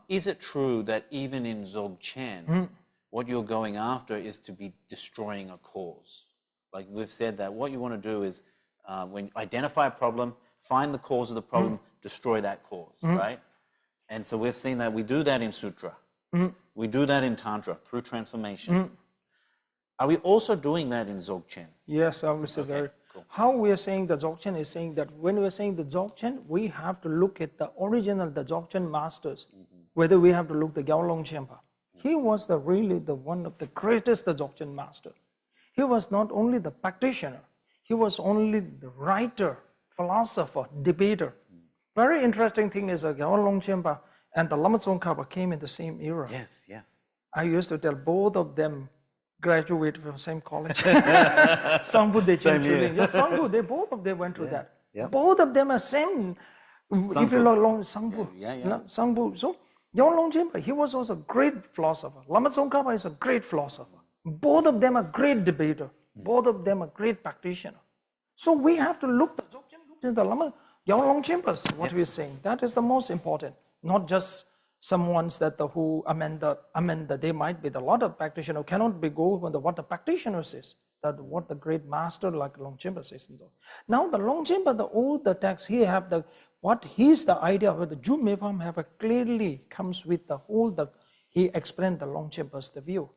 [SPEAKER 1] is it true that even in Zogchen, what you're going after is to be destroying a cause? Like we've said that what you want to do is when you identify a problem, find the cause of the problem, destroy that cause, right? And so we've seen that we do that in Sutra. We do that in Tantra through transformation. Are we also doing that in Zogchen?
[SPEAKER 2] Yes, obviously.
[SPEAKER 1] Okay, cool.
[SPEAKER 2] How we are saying the Dzogchen is saying that when we are saying the Dzogchen, we have to look at the original, the Dzogchen masters, whether we have to look at the Gyalong Chenpa. He was really the one of the greatest Dzogchen master. He was not only the practitioner, he was only the writer, philosopher, debater. Very interesting thing is that Gyalong Chenpa and the Lama Tsongkhapa came in the same era.
[SPEAKER 1] Yes, yes.
[SPEAKER 2] I used to tell both of them graduated from the same college. Sangbu, they
[SPEAKER 1] Same year.
[SPEAKER 2] Yes, Sangbu, both of them went through that.
[SPEAKER 1] Yeah.
[SPEAKER 2] Both of them are same. If you look long Sangbu, Sangbu. So Gyalong Chenpa, he was also a great philosopher. Lama Tsongkhapa is a great philosopher. Both of them are great debater. Both of them are great practitioner. So we have to look the Dzogchen, look at the Lama Gyalong Chenpa's what we're saying. That is the most important, not just someone's that who amend they might be the lot of practitioner cannot be go with what the practitioner says, that what the great master like Longchenpa says. Now the Longchenpa, the text he have the what he's the idea of the Ju Mipam have a clearly comes with the whole he explained the Longchenpa's the view.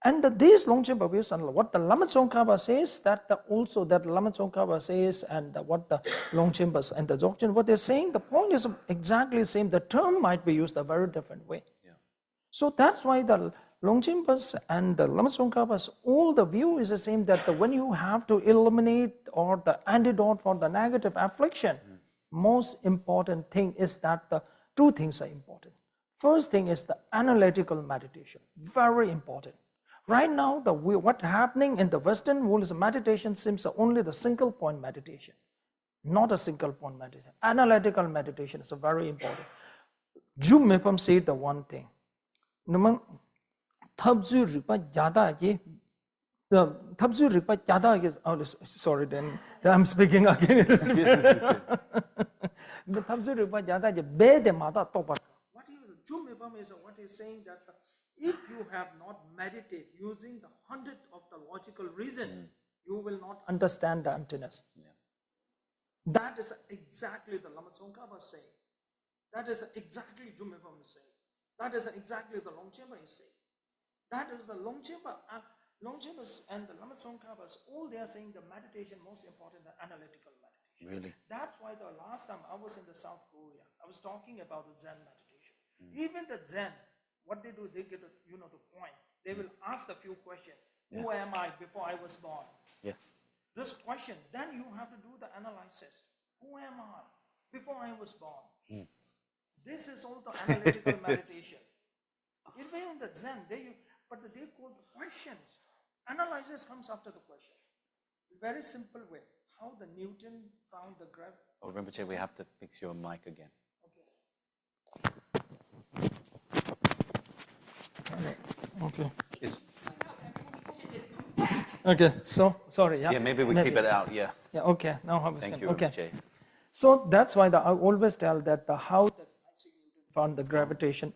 [SPEAKER 2] And these Longchenpa views and what the Lama Tsongkhapa says, also that Lama Tsongkhapa says, and what the Longchenpas and the Dzogchen, what they're saying, the point is exactly the same. The term might be used a very different way. Yeah. So that's why the Longchenpas and the Lama Tsongkhapas, all the view is the same, that when you have to eliminate or the antidote for the negative affliction, most important thing is that the two things are important. First thing is the analytical meditation, very important. Right now, what's happening in the Western world is meditation seems only the single point meditation, not a single point meditation. Analytical meditation is very important. Ju Mipam said the one thing. Thabzu Ripa Jada ye. Thabzu Ripa Jada is, oh, sorry, then I'm speaking again. Thabzu Ripa Jada ye be de mata topa. What Ju Mipam is what he's saying that. If you have not meditated using the 100 of the logical reason, you will not understand the emptiness. Yeah. That is exactly the Lama Tsongkhapa is saying. That is exactly Ju Mipam is saying. That is exactly the Longchenpa is saying. That is the Longchenpas and the Lama Tsongkhapas, all they are saying the meditation most important, the analytical meditation.
[SPEAKER 1] Really?
[SPEAKER 2] That's why the last time I was in the South Korea, I was talking about the Zen meditation. Even the Zen, what they do, they get the point. They will ask a few questions. Yeah. Who am I before I was born?
[SPEAKER 1] Yes.
[SPEAKER 2] This question, then you have to do the analysis. Who am I before I was born? This is all the analytical meditation. Even in the Zen, but they call the questions. Analysis comes after the question. Very simple way. How the Newton found the gravity.
[SPEAKER 1] Oh, Rinpoche, we have to fix your mic again.
[SPEAKER 2] Okay.
[SPEAKER 3] Okay.
[SPEAKER 2] Okay. So sorry. Yeah.
[SPEAKER 1] Yeah. Maybe we keep it out. Yeah.
[SPEAKER 2] Yeah. Okay. Now how
[SPEAKER 1] Thank you,
[SPEAKER 2] okay.
[SPEAKER 1] Rinpoche.
[SPEAKER 2] So that's why I always tell that how that Isaac Newton found the gravitation.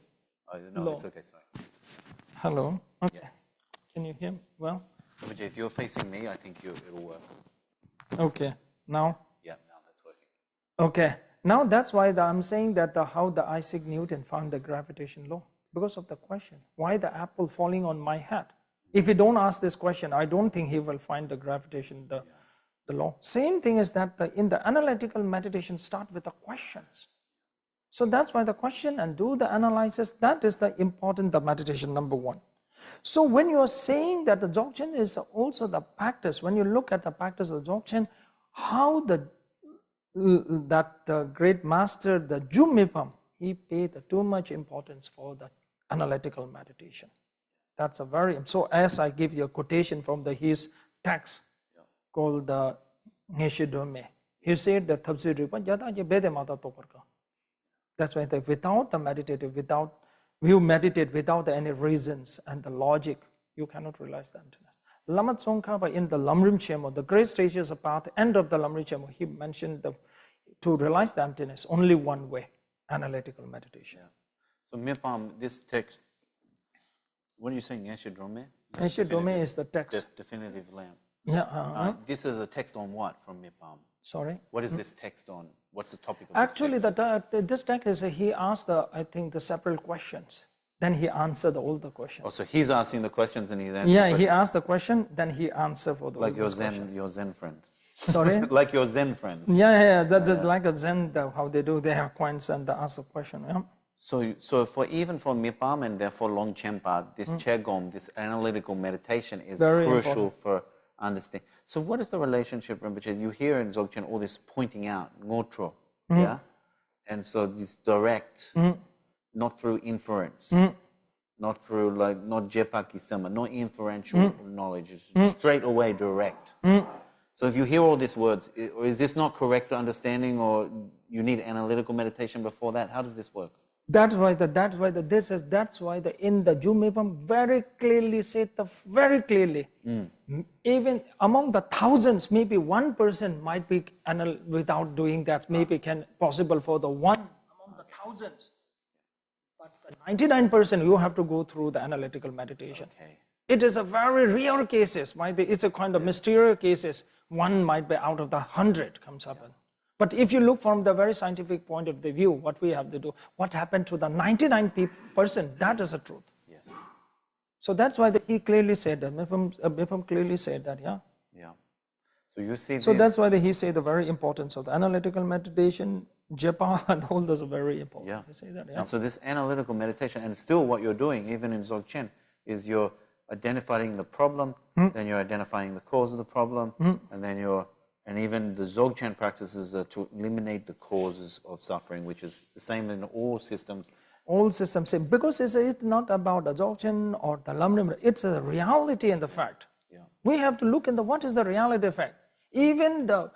[SPEAKER 1] Oh no,
[SPEAKER 2] law.
[SPEAKER 1] it's okay. Sorry.
[SPEAKER 2] Hello. Okay.
[SPEAKER 1] Yeah.
[SPEAKER 2] Can you hear me well?
[SPEAKER 1] Rinpoche, if you're facing me, I think it'll work.
[SPEAKER 2] Okay. Now.
[SPEAKER 1] Yeah. Now that's working.
[SPEAKER 2] Okay. Now that's why I'm saying that how the Isaac Newton found the gravitation law. Because of the question, why the apple falling on my head? If you don't ask this question, I don't think he will find the gravitation, the law. Same thing is that in the analytical meditation, start with the questions. So that's why the question and do the analysis, that is the important, the meditation number one. So when you are saying that the Dzogchen is also the practice, when you look at the practice of the Dzogchen, how the great master, the Ju Mipam, he paid too much importance for the analytical meditation. That's a very, so as I give you a quotation from his text called the Neshidome, he said that that's why without the meditative, you meditate without any reasons and the logic, you cannot realize the emptiness. Lama Tsongkhapa in the Lam Rim Chemo, the great stages of path, end of the Lam Rim Chemo, he mentioned to realize the emptiness, only one way, analytical meditation.
[SPEAKER 1] Yeah. So Mipam, this text, what are you saying, Neshidrome?
[SPEAKER 2] Neshidrome is the text.
[SPEAKER 1] Definitive lamp.
[SPEAKER 2] Yeah.
[SPEAKER 1] This is a text on what from Mipam?
[SPEAKER 2] Sorry?
[SPEAKER 1] What is this text on? What's the topic of
[SPEAKER 2] Actually,
[SPEAKER 1] this text?
[SPEAKER 2] this text is, he asked, I think, the several questions. Then he answered all the questions.
[SPEAKER 1] Oh, so he's asking the questions and he's answering.
[SPEAKER 2] Yeah, he asked the question, then he answered for the
[SPEAKER 1] like your
[SPEAKER 2] questions.
[SPEAKER 1] Zen friends.
[SPEAKER 2] Sorry?
[SPEAKER 1] Like your Zen friends.
[SPEAKER 2] Yeah, that's like a Zen, how they do. They have coins and they ask a question. Yeah.
[SPEAKER 1] So for even for Mipam and therefore Longchenpa, this Chegom, this analytical meditation is
[SPEAKER 2] very
[SPEAKER 1] crucial
[SPEAKER 2] important
[SPEAKER 1] for understanding. So what is the relationship, Rinpoche? You hear in Zogchen all this pointing out, ngotro, yeah? And so it's direct, not through inference, not through not jepakisama, not inferential knowledge, it's straight away direct. So if you hear all these words, is this not correct understanding, or you need analytical meditation before that? How does this work?
[SPEAKER 2] That's why in the Jumipam very clearly said, very clearly, even among the thousands, maybe one person might be without doing that, maybe can possible for the one among the thousands. But the 99% you have to go through the analytical meditation.
[SPEAKER 1] Okay.
[SPEAKER 2] It is a very rare cases, it's a kind of mysterious cases. One might be out of the 100 comes up. But if you look from the very scientific point of the view, what we have to do, what happened to the 99%, that is the truth.
[SPEAKER 1] Yes.
[SPEAKER 2] So that's why he clearly said that, Mipam clearly said that, yeah.
[SPEAKER 1] Yeah. So you see
[SPEAKER 2] So that's why he said the very importance of the analytical meditation, japa, and all those are very important.
[SPEAKER 1] Yeah.
[SPEAKER 2] He say that, yeah.
[SPEAKER 1] And so this analytical meditation, and still what you're doing, even in Zogchen, is you're identifying the problem, then you're identifying the cause of the problem, and then and even the Zogchen practices are to eliminate the causes of suffering, which is the same in all systems.
[SPEAKER 2] All systems same, because it's not about the Zogchen or the Lam Rim, it's a reality and the fact.
[SPEAKER 1] Yeah.
[SPEAKER 2] We have to look into what is the reality fact. Even the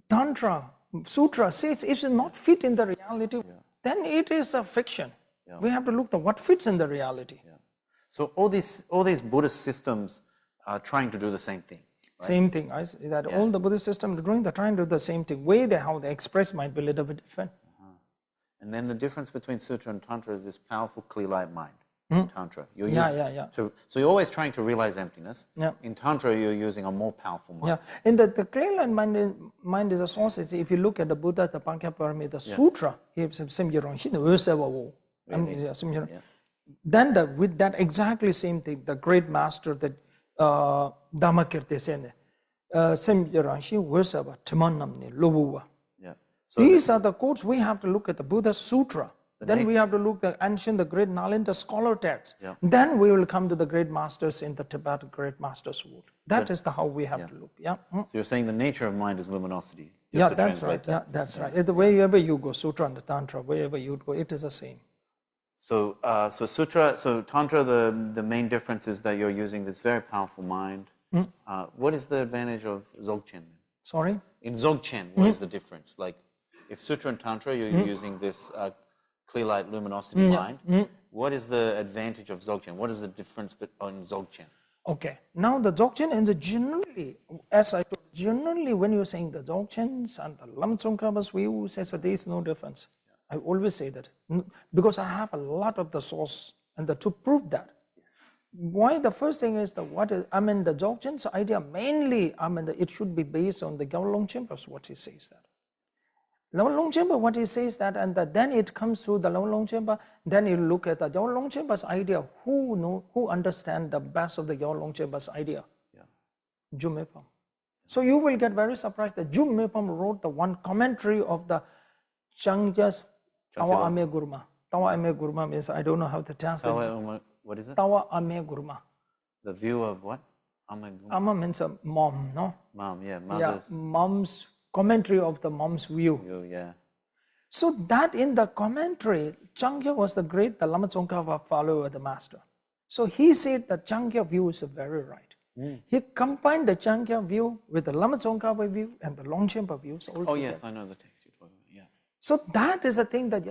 [SPEAKER 2] Tantra, Sutra says it should not fit in the reality, then it is a fiction. Yeah. We have to look at what fits in the reality.
[SPEAKER 1] Yeah. So all these Buddhist systems are trying to do the same thing. Right?
[SPEAKER 2] Same thing. I see that all the Buddhist systems are trying to do the same thing. How they express might be a little bit different.
[SPEAKER 1] And then the difference between Sutra and Tantra is this powerful clear light mind. In Tantra, so you're always trying to realize emptiness. Yeah. In Tantra, you're using a more powerful mind.
[SPEAKER 2] Yeah. In the clear light mind is a source. If you look at the Buddha, the Pankyaparami, the Sutra, then with that exactly same thing, the great master, the Dharma Chat, these are the quotes we have to look at the Buddha Sutra. Then we have to look at the ancient, the great Nalanda scholar text. Yeah. Then we will come to the great masters in the Tibet, great masters word. That is how we have to look. Yeah.
[SPEAKER 1] So you're saying the nature of mind is luminosity.
[SPEAKER 2] Yeah, that's right. Yeah, that's right. Wherever you go, Sutra and Tantra, wherever you go, it is the same.
[SPEAKER 1] So, Tantra, the main difference is that you're using this very powerful mind. What is the advantage of Zogchen?
[SPEAKER 2] Sorry?
[SPEAKER 1] In Zogchen, what is the difference? Like, if Sutra and Tantra, you're using this clear light luminosity mind. What is the advantage of Zogchen? What is the difference between Zogchen?
[SPEAKER 2] Okay. Now the Zogchen and generally, as I told, generally when you're saying the Dzogchens and the Lam Tsongkhapa's view says that there is no difference. I always say that because I have a lot of the source and to prove that. Yes. Why? The first thing is the Dzogchen's idea mainly, it should be based on the Gyalong Longchenpa's what he says that. Gyalong Longchenpa, what he says that, and then it comes through the Gyalong Longchenpa, then you look at the Gyalong Longchenpa's idea, who understand the best of the Gyalong Longchenpa's idea? Yeah. Mipam. So you will get very surprised that Mipam wrote the one commentary of the Changya's Tawa Ame Gurma. Tawa Ame Gurma means, I don't know how to translate.
[SPEAKER 1] What is it?
[SPEAKER 2] Tawa Ame Gurma.
[SPEAKER 1] The view of what?
[SPEAKER 2] Ama means a mom, no?
[SPEAKER 1] Mom, yeah.
[SPEAKER 2] Mother's. Yeah, mom's commentary of the mom's view.
[SPEAKER 1] Yeah.
[SPEAKER 2] So that in the commentary, Changya was the Lama Tsongkhapa follower of the master. So he said the Chankhya view is very right. He combined the Chankhya view with the Lama Tsongkhapa view and the Longchenpa views all
[SPEAKER 1] Oh,
[SPEAKER 2] together.
[SPEAKER 1] yes, I know the text you're talking about. Yeah.
[SPEAKER 2] So that is a thing that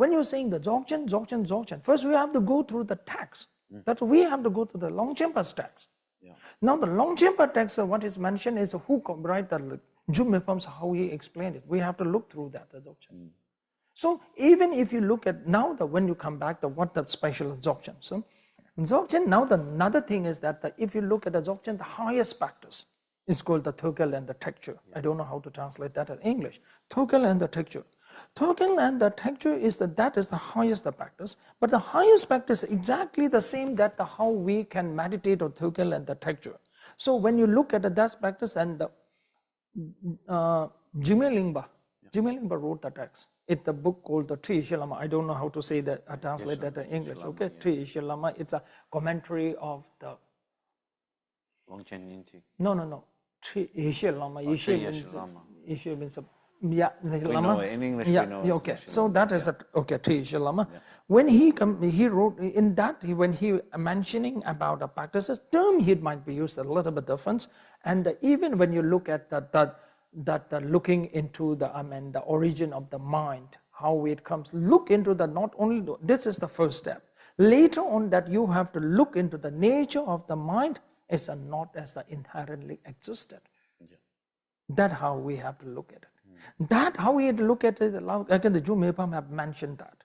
[SPEAKER 2] when you're saying the Dzogchen, first we have to go through the text. That's we have to go to the Longchenpa's text.
[SPEAKER 1] Yeah.
[SPEAKER 2] Now the Longchenpa text, what is mentioned is who right the Mipam's how he explained it. We have to look through that the Dzogchen. So even if you look at now when you come back to what the special Dzogchen. So Dzogchen, now another thing is that if you look at the Dzogchen, the highest practice is called the Tökel and the texture. I don't know how to translate that in English. Tökel and the texture. Tökel and the texture is that is the highest practice, but the highest practice is exactly the same that how we can meditate on Tökel and the texture. So when you look at that practice and Jime Lingpa wrote the text. It's a book called the Tri Ishalama. I don't know how to say that, I translate that in English. Okay, Tri Ishalama. It's a commentary of the
[SPEAKER 1] Longchen Yinti.
[SPEAKER 2] No. Tri Ishalama. Isha means yeah, the
[SPEAKER 1] We
[SPEAKER 2] Lama.
[SPEAKER 1] know it. In English,
[SPEAKER 2] yeah,
[SPEAKER 1] we know
[SPEAKER 2] yeah,
[SPEAKER 1] it's
[SPEAKER 2] okay.
[SPEAKER 1] Isha
[SPEAKER 2] So
[SPEAKER 1] Lama.
[SPEAKER 2] that is okay. Tri Ishalama. When he wrote in that, when he mentioning about the practices, term he might be used a little bit different, and even when you look at that looking into the origin of the mind, how it comes, look into the not only this is the first step. Later on, that you have to look into the nature of the mind as not as inherently existed. That's how we have to look at it. That how we have to look at it. Again, the Mipam have mentioned that.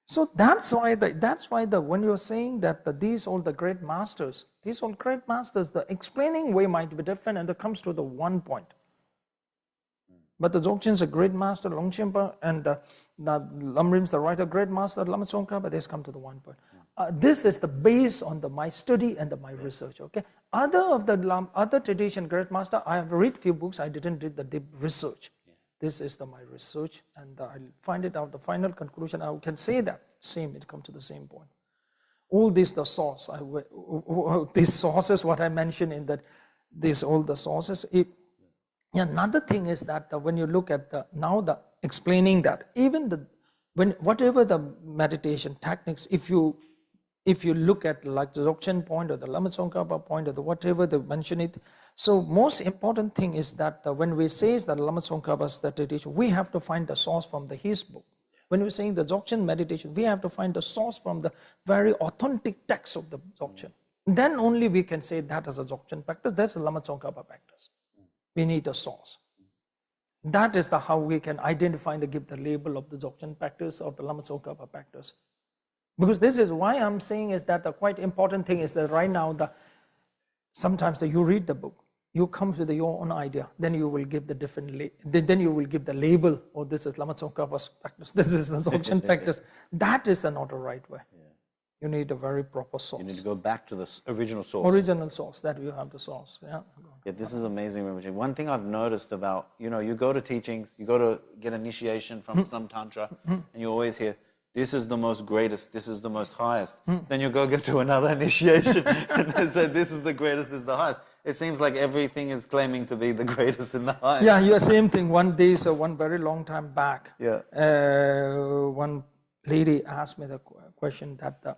[SPEAKER 2] So that's why when you're saying that these all the great masters, the explaining way might be different, and it comes to the one point. But the Dzogchen is a great master, Longchenpa, and the Lam Rim is the writer, great master, Lama Tsongkhapa, but they come to the one point. This is the base on my study and my research. Okay, other tradition great master, I have read few books. I didn't read the deep research. This is my research, and I'll find it out. The final conclusion, I can say that same. It comes to the same point. All this the source. These sources, what I mentioned in that, all the sources. Another thing is that when you look at the explaining that even whatever the meditation techniques, if you look at like the Dzogchen point or the Lama Tsongkhapa point or whatever they mention it, so most important thing is that when we say that Lama Tsongkhapa's the tradition, we have to find the source from his book. When we're saying the Dzogchen meditation, we have to find the source from the very authentic text of the Dzogchen. Then only we can say that is a Dzogchen practice, that's a Lama Tsongkhapa practice. We need a source. That is how we can identify and give the label of the Dzogchen practice or the Lama Tsongkhapa practice. Because this is why I'm saying is that the quite important thing is that right now sometimes you read the book, you come with your own idea, then you will give the then you will give the label, oh, this is Lama Tsongkhapa's practice, this is the Dzogchen practice. That is not the right way. You need a very proper source.
[SPEAKER 1] You need to go back to the original source.
[SPEAKER 2] Original source, that you have the source.
[SPEAKER 1] Yeah, this is amazing, Rinpoche. One thing I've noticed about, you go to teachings, you go to get initiation from some Tantra, and you always hear, this is the most greatest, this is the most highest. Then you go get to another initiation, and they say, this is the greatest, this is the highest. It seems like everything is claiming to be the greatest and the highest.
[SPEAKER 2] Yeah, same thing. One day, so one very long time back, one lady asked me the question that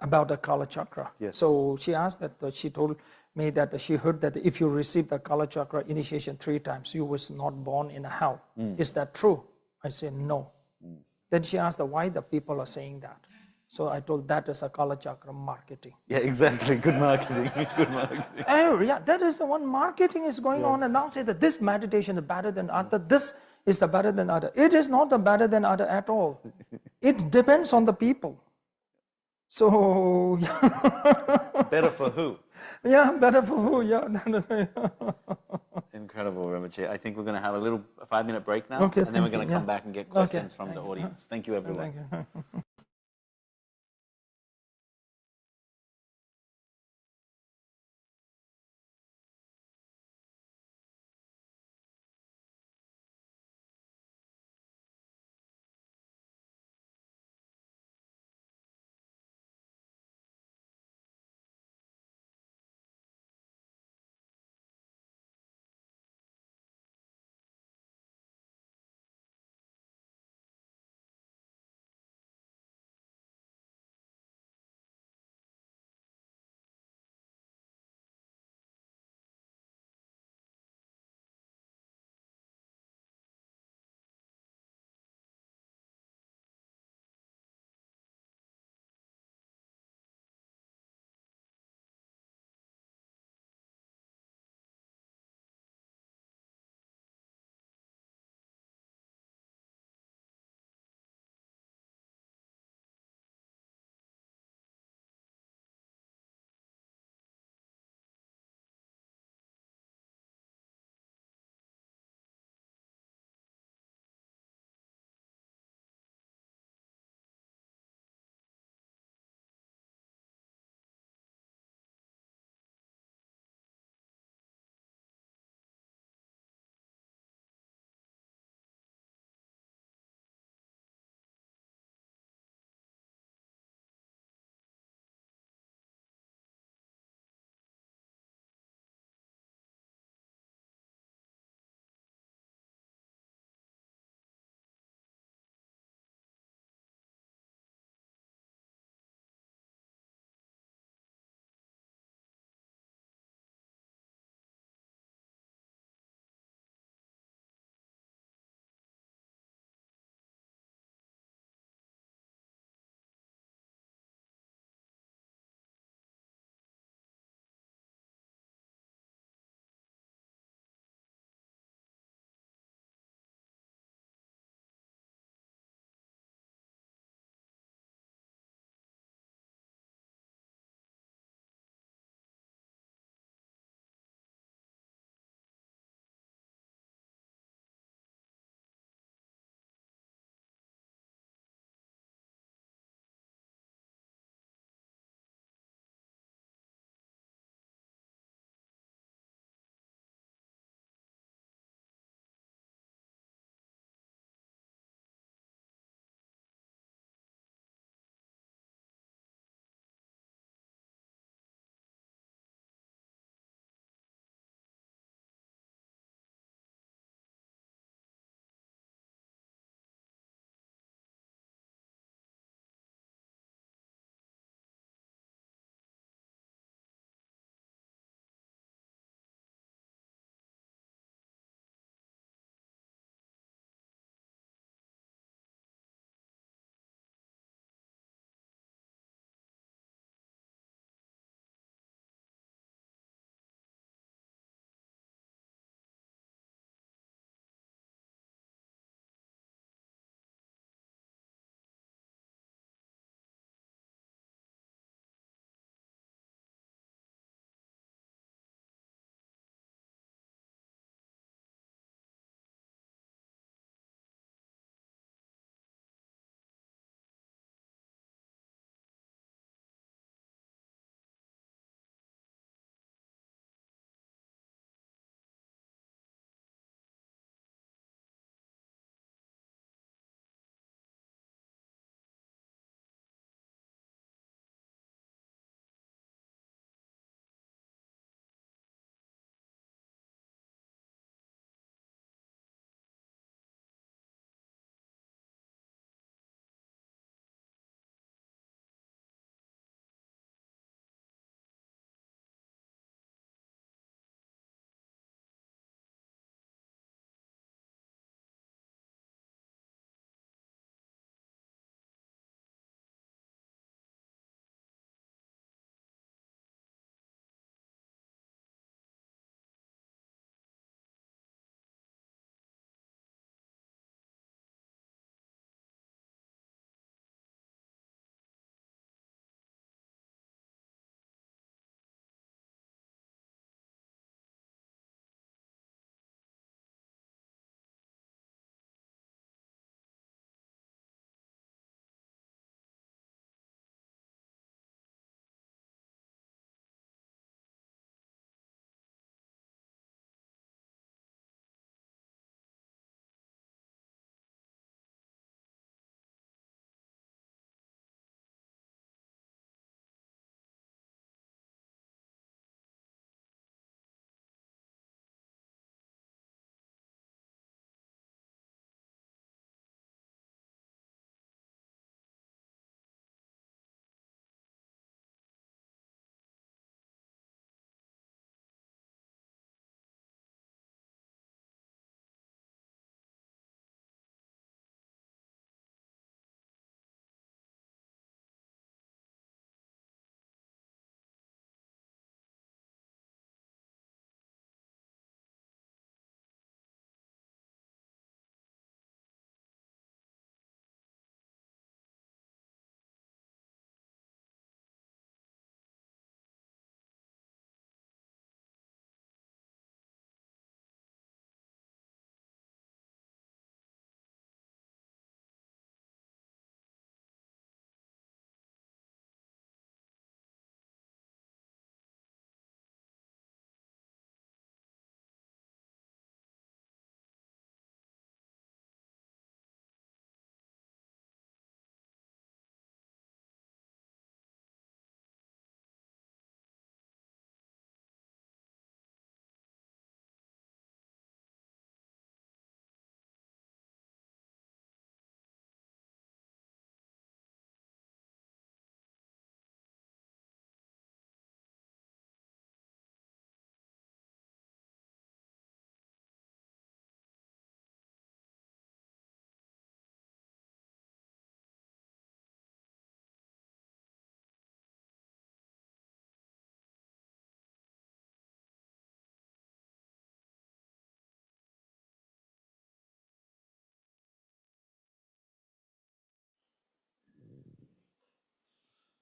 [SPEAKER 2] about the Kala Chakra.
[SPEAKER 1] Yes.
[SPEAKER 2] So she asked that, she told me that she heard that if you receive the Kala Chakra initiation 3 times, you was not born in a hell. Is that true? I said no. Then she asked why the people are saying that. So I told that is a Kala Chakra marketing.
[SPEAKER 1] Yeah, exactly. Good marketing. Good marketing.
[SPEAKER 2] Oh, yeah, that is the one marketing is going on, and now say that this meditation is better than other, this is the better than other. It is not the better than other at all. It depends on the people. So,
[SPEAKER 1] Better for who?
[SPEAKER 2] yeah, better for who? Yeah.
[SPEAKER 1] Incredible, Rinpoche. I think we're going to have a little 5-minute break now,
[SPEAKER 2] Okay,
[SPEAKER 1] and then we're
[SPEAKER 2] thank
[SPEAKER 1] going
[SPEAKER 2] you.
[SPEAKER 1] to come
[SPEAKER 2] Yeah.
[SPEAKER 1] back and get
[SPEAKER 2] Okay.
[SPEAKER 1] questions from the audience. Thank you, everyone.
[SPEAKER 2] Thank you.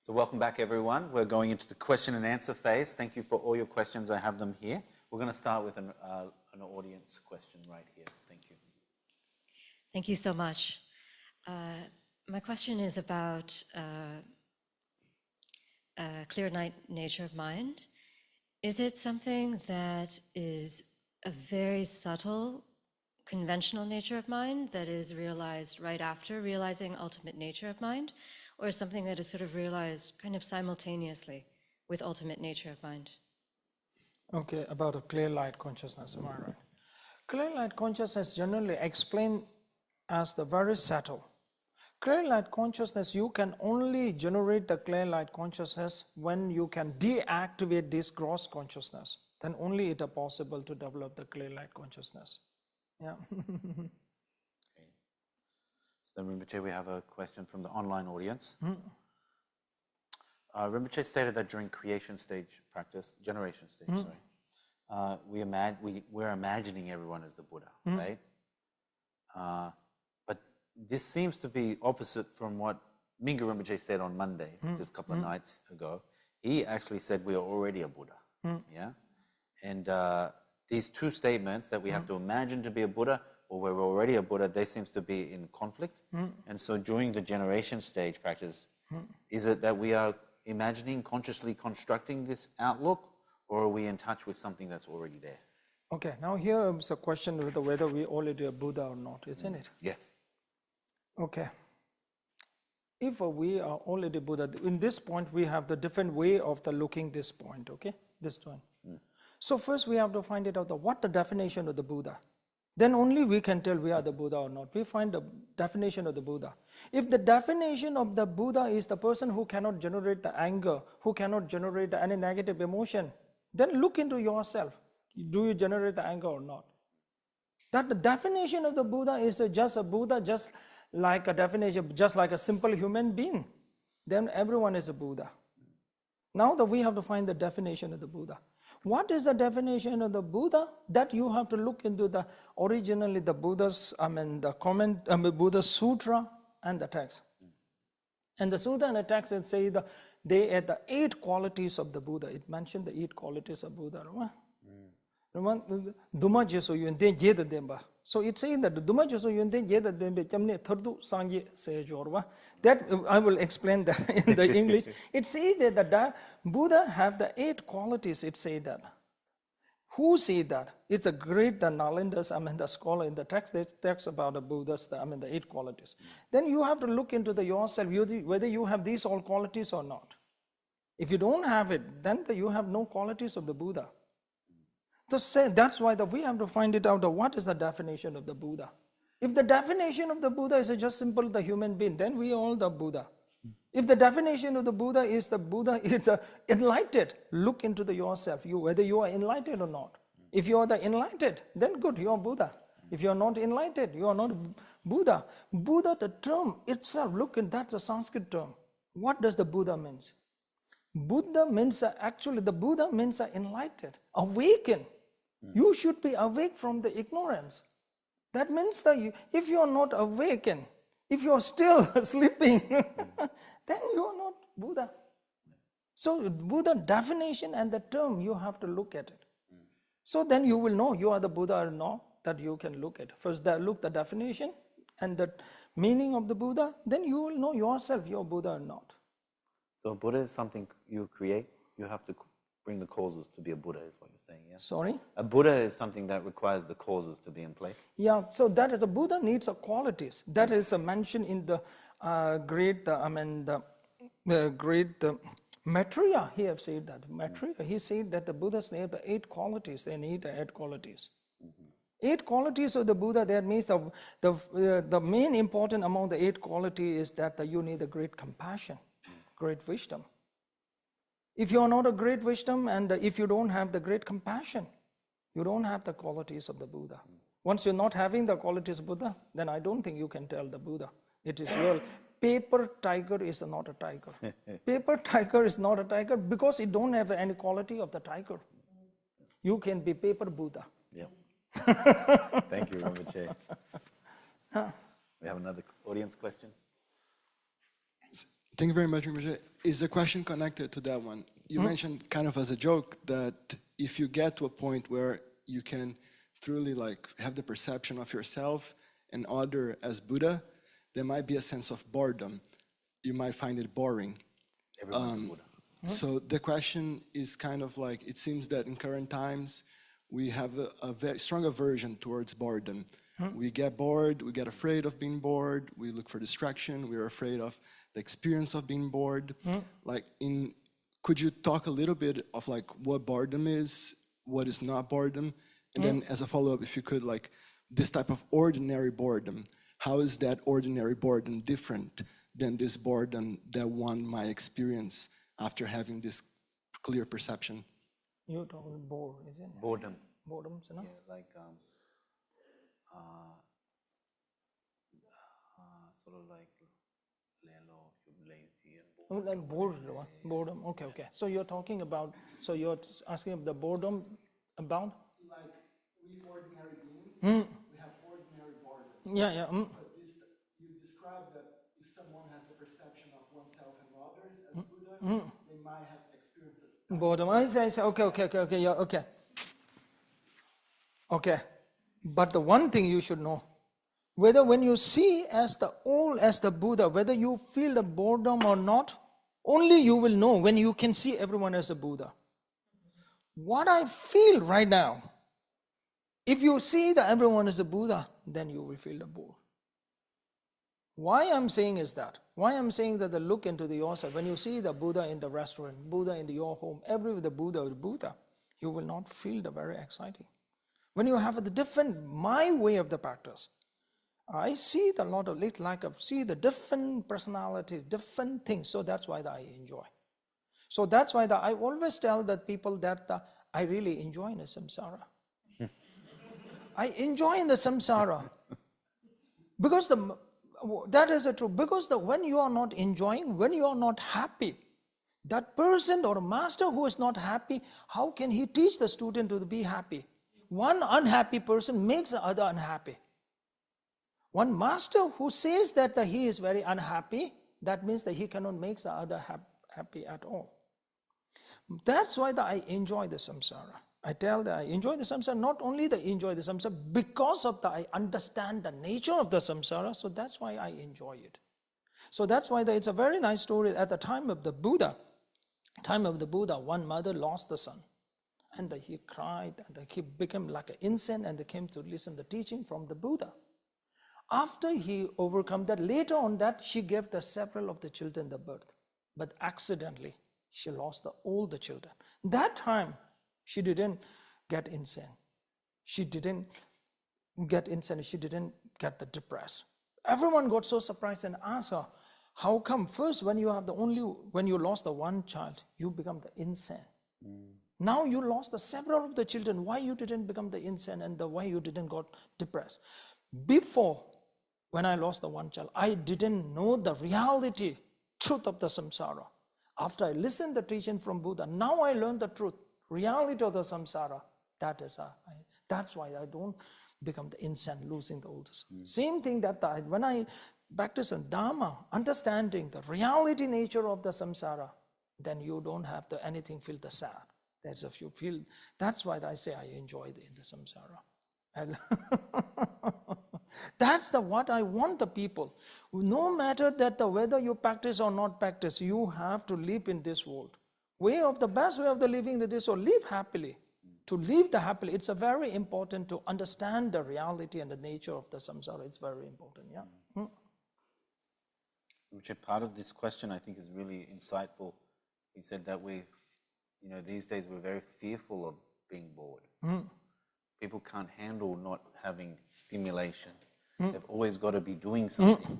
[SPEAKER 1] So welcome back, everyone. We're going into the question and answer phase. Thank you for all your questions. I have them here. We're going to start with an audience question right here. Thank you.
[SPEAKER 4] Thank you so much. My question is about clear nature of mind. Is it something that is a very subtle, conventional nature of mind that is realized right after realizing ultimate nature of mind, or something that is sort of realized kind of simultaneously with ultimate nature of mind?
[SPEAKER 2] Okay, about a clear light consciousness, am I right? Clear light consciousness generally explained as the very subtle. Clear light consciousness, you can only generate the clear light consciousness when you can deactivate this gross consciousness. Then only it is possible to develop the clear light consciousness. Yeah.
[SPEAKER 1] Then Rinpoche, we have a question from the online audience. Rinpoche stated that during creation stage practice, generation stage, we're imagining everyone as the Buddha, right? But this seems to be opposite from what Mingyur Rinpoche said on Monday, just a couple of nights ago. He actually said we are already a Buddha, yeah? And these two statements, that we have to imagine to be a Buddha or we're already a Buddha, they seems to be in conflict. And so during the generation stage practice, is it that we are imagining, consciously constructing this outlook, or are we in touch with something that's already there?
[SPEAKER 2] Okay, now here is a question with whether we already a Buddha or not, isn't it?
[SPEAKER 1] Yes.
[SPEAKER 2] Okay. If we are already Buddha, in this point we have the different way of the looking this point, okay? This one. So first we have to find it out what the definition of the Buddha. Then only we can tell we are the Buddha or not. We find the definition of the Buddha. If the definition of the Buddha is the person who cannot generate the anger, who cannot generate any negative emotion, then look into yourself. Do you generate the anger or not? That the definition of the Buddha is just a Buddha, just like a definition, just like a simple human being. Then everyone is a Buddha. Now that we have to find the definition of the Buddha. What is the definition of the Buddha? That you have to look into the originally the Buddha's, Buddha's Sutra and the text. And the Sutra and the text it say they are the 8 qualities of the Buddha. It mentioned the 8 qualities of Buddha. So it's saying that the Duma Jesu Yunten Jeda Dembe Chamne Thurdu Sangye say Jorwa. That I will explain that in the English. It says that the Buddha have the 8 qualities, it say that. Who say that? It's a great the Nalandas, the scholar in the text, they talks about the Buddha's, the 8 qualities. Then you have to look into yourself, whether you have these all qualities or not. If you don't have it, then you have no qualities of the Buddha. That's why we have to find it out what is the definition of the Buddha. If the definition of the Buddha is just simple the human being, then we are all the Buddha. If the definition of the Buddha is it's enlightened, look into yourself, whether you are enlightened or not. If you are the enlightened, then good, you are Buddha. If you are not enlightened, you are not Buddha. Buddha, the term itself, that's a Sanskrit term. What does the Buddha means? Buddha means actually the Buddha means enlightened, awakened. You should be awake from the ignorance. That means that if you are not awakened, if you are still sleeping, then you are not Buddha. So Buddha definition and the term, you have to look at it. So then you will know you are the Buddha or not, that you can look at. First look the definition and the meaning of the Buddha, then you will know yourself you are Buddha or not.
[SPEAKER 1] So Buddha is something you create, you have to bring the causes to be a Buddha, is what you're saying, yeah?
[SPEAKER 2] Sorry?
[SPEAKER 1] A Buddha is something that requires the causes to be in place.
[SPEAKER 2] Yeah, so that is a Buddha needs qualities. That is mentioned in the great Maitreya. He have said that. Maitreya, he said that the Buddhas need the 8 qualities. They need the 8 qualities. 8 qualities of the Buddha, that means the main important among the 8 qualities is that you need a great compassion, great wisdom. If you are not a great wisdom and if you don't have the great compassion, you don't have the qualities of the Buddha. Once you're not having the qualities of Buddha, then I don't think you can tell the Buddha. It is your paper tiger is not a tiger. Paper tiger is not a tiger because it don't have any quality of the tiger. You can be paper Buddha.
[SPEAKER 1] Yeah. Thank you, Rinpoche. We have another audience question.
[SPEAKER 5] Thank you very much, Rinpoche. Is a question connected to that one? You mentioned kind of as a joke that if you get to a point where you can truly like have the perception of yourself and other as Buddha, there might be a sense of boredom. You might find it boring.
[SPEAKER 1] Everyone's a Buddha.
[SPEAKER 5] So the question is kind of like, it seems that in current times, we have a very strong aversion towards boredom. We get bored, we get afraid of being bored, we look for distraction, we're afraid of the experience of being bored. Like could you talk a little bit of like what boredom is, what is not boredom? And then as a follow-up, if you could, like this type of ordinary boredom, how is that ordinary boredom different than this boredom that one might experience after having this clear perception?
[SPEAKER 2] You're talking bore, isn't it?
[SPEAKER 1] Boredom.
[SPEAKER 2] Boredom, no?
[SPEAKER 1] Yeah, like sort of like lelo, lazy and
[SPEAKER 2] And boredom. Okay, okay. So you're talking about, so you're asking the boredom about?
[SPEAKER 5] Like we ordinary beings, we have ordinary boredom.
[SPEAKER 2] Yeah, yeah.
[SPEAKER 5] But you describe that if someone has the perception of oneself and others as Buddha, they might have experienced it.
[SPEAKER 2] Boredom. I say, okay, yeah, okay. Okay. But the one thing you should know, whether when you see as the all as the Buddha, whether you feel the boredom or not, only you will know when you can see everyone as a Buddha. What I feel right now, if you see that everyone is a Buddha, then you will feel the bore. Why I'm saying is that, why I'm saying that the look into the yourself, when you see the Buddha in the restaurant, Buddha in your home, every the Buddha, you will not feel the very exciting. When you have the different, my way of the practice, I see the lot of see the different personality, different things. So that's why I enjoy. So that's why I always tell that people that I really enjoy in the samsara. I enjoy in the samsara because that is the truth. Because when you are not enjoying, when you are not happy, that person or master who is not happy, how can he teach the student to be happy? One unhappy person makes the other unhappy. One master who says that he is very unhappy, that means that he cannot make the other happy at all. That's why I enjoy the samsara. I tell that I enjoy the samsara, not only that I enjoy the samsara, because of I understand the nature of the samsara, so that's why I enjoy it. So that's why it's a very nice story. At the time of the Buddha, one mother lost the son. And he cried, and he became like an incense, and they came to listen to the teaching from the Buddha. After he overcome that, later on that, she gave the several of the children the birth. But accidentally, she lost all the children. That time, she didn't get incense. She didn't get the depressed. Everyone got so surprised and asked her, how come first when you lost the one child, you become the incense? Now you lost the several of the children. Why you didn't become the incense and why you didn't got depressed? Before, when I lost the one child, I didn't know the reality, truth of the samsara. After I listened the teaching from Buddha, now I learned the truth, reality of the samsara. That's why I don't become the incense, losing the oldest. Same thing that when I practice in Dharma, understanding the reality nature of the samsara, then you don't have anything feel the sad. That's if you feel. That's why I say I enjoy in the samsara. That's what I want the people. No matter whether you practice or not practice, you have to live in this world. The best way of the living in this world, live happily. To live the happily, it's a very important to understand the reality and the nature of the samsara. It's very important, yeah.
[SPEAKER 1] Which part of this question I think is really insightful. He said that these days we're very fearful of being bored. People can't handle not having stimulation. They've always got to be doing something.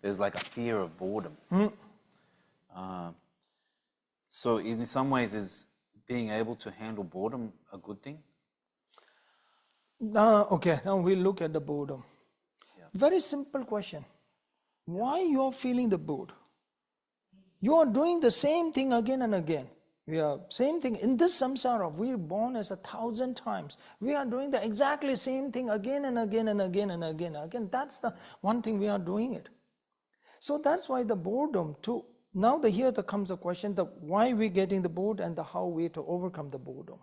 [SPEAKER 1] There's like a fear of boredom. So in some ways, is being able to handle boredom a good thing?
[SPEAKER 2] Okay, now we'll look at the boredom. Yeah. Very simple question. Why you are feeling the bored? You are doing the same thing again and again. Same thing. In this samsara, we're born as 1,000 times. We are doing the exactly same thing again and again and again and again and again. That's the one thing we are doing it. So that's why the boredom, to Now here comes a question, why we getting the bored and how we to overcome the boredom.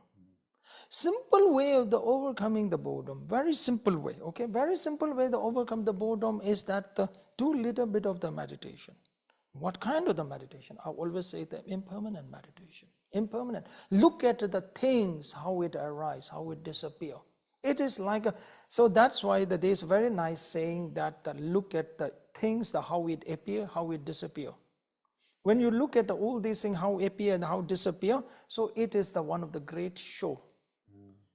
[SPEAKER 2] Simple way of the overcoming the boredom, very simple way, okay? Very simple way to overcome the boredom is that do little bit of the meditation. What kind of the meditation? I always say the impermanent meditation. Impermanent. Look at the things, how it arise, how it disappear. It is like so that's why there is a very nice saying that look at the things, how it appear, how it disappear. When you look at all these things, how appear and how disappear, so it is the one of the great show.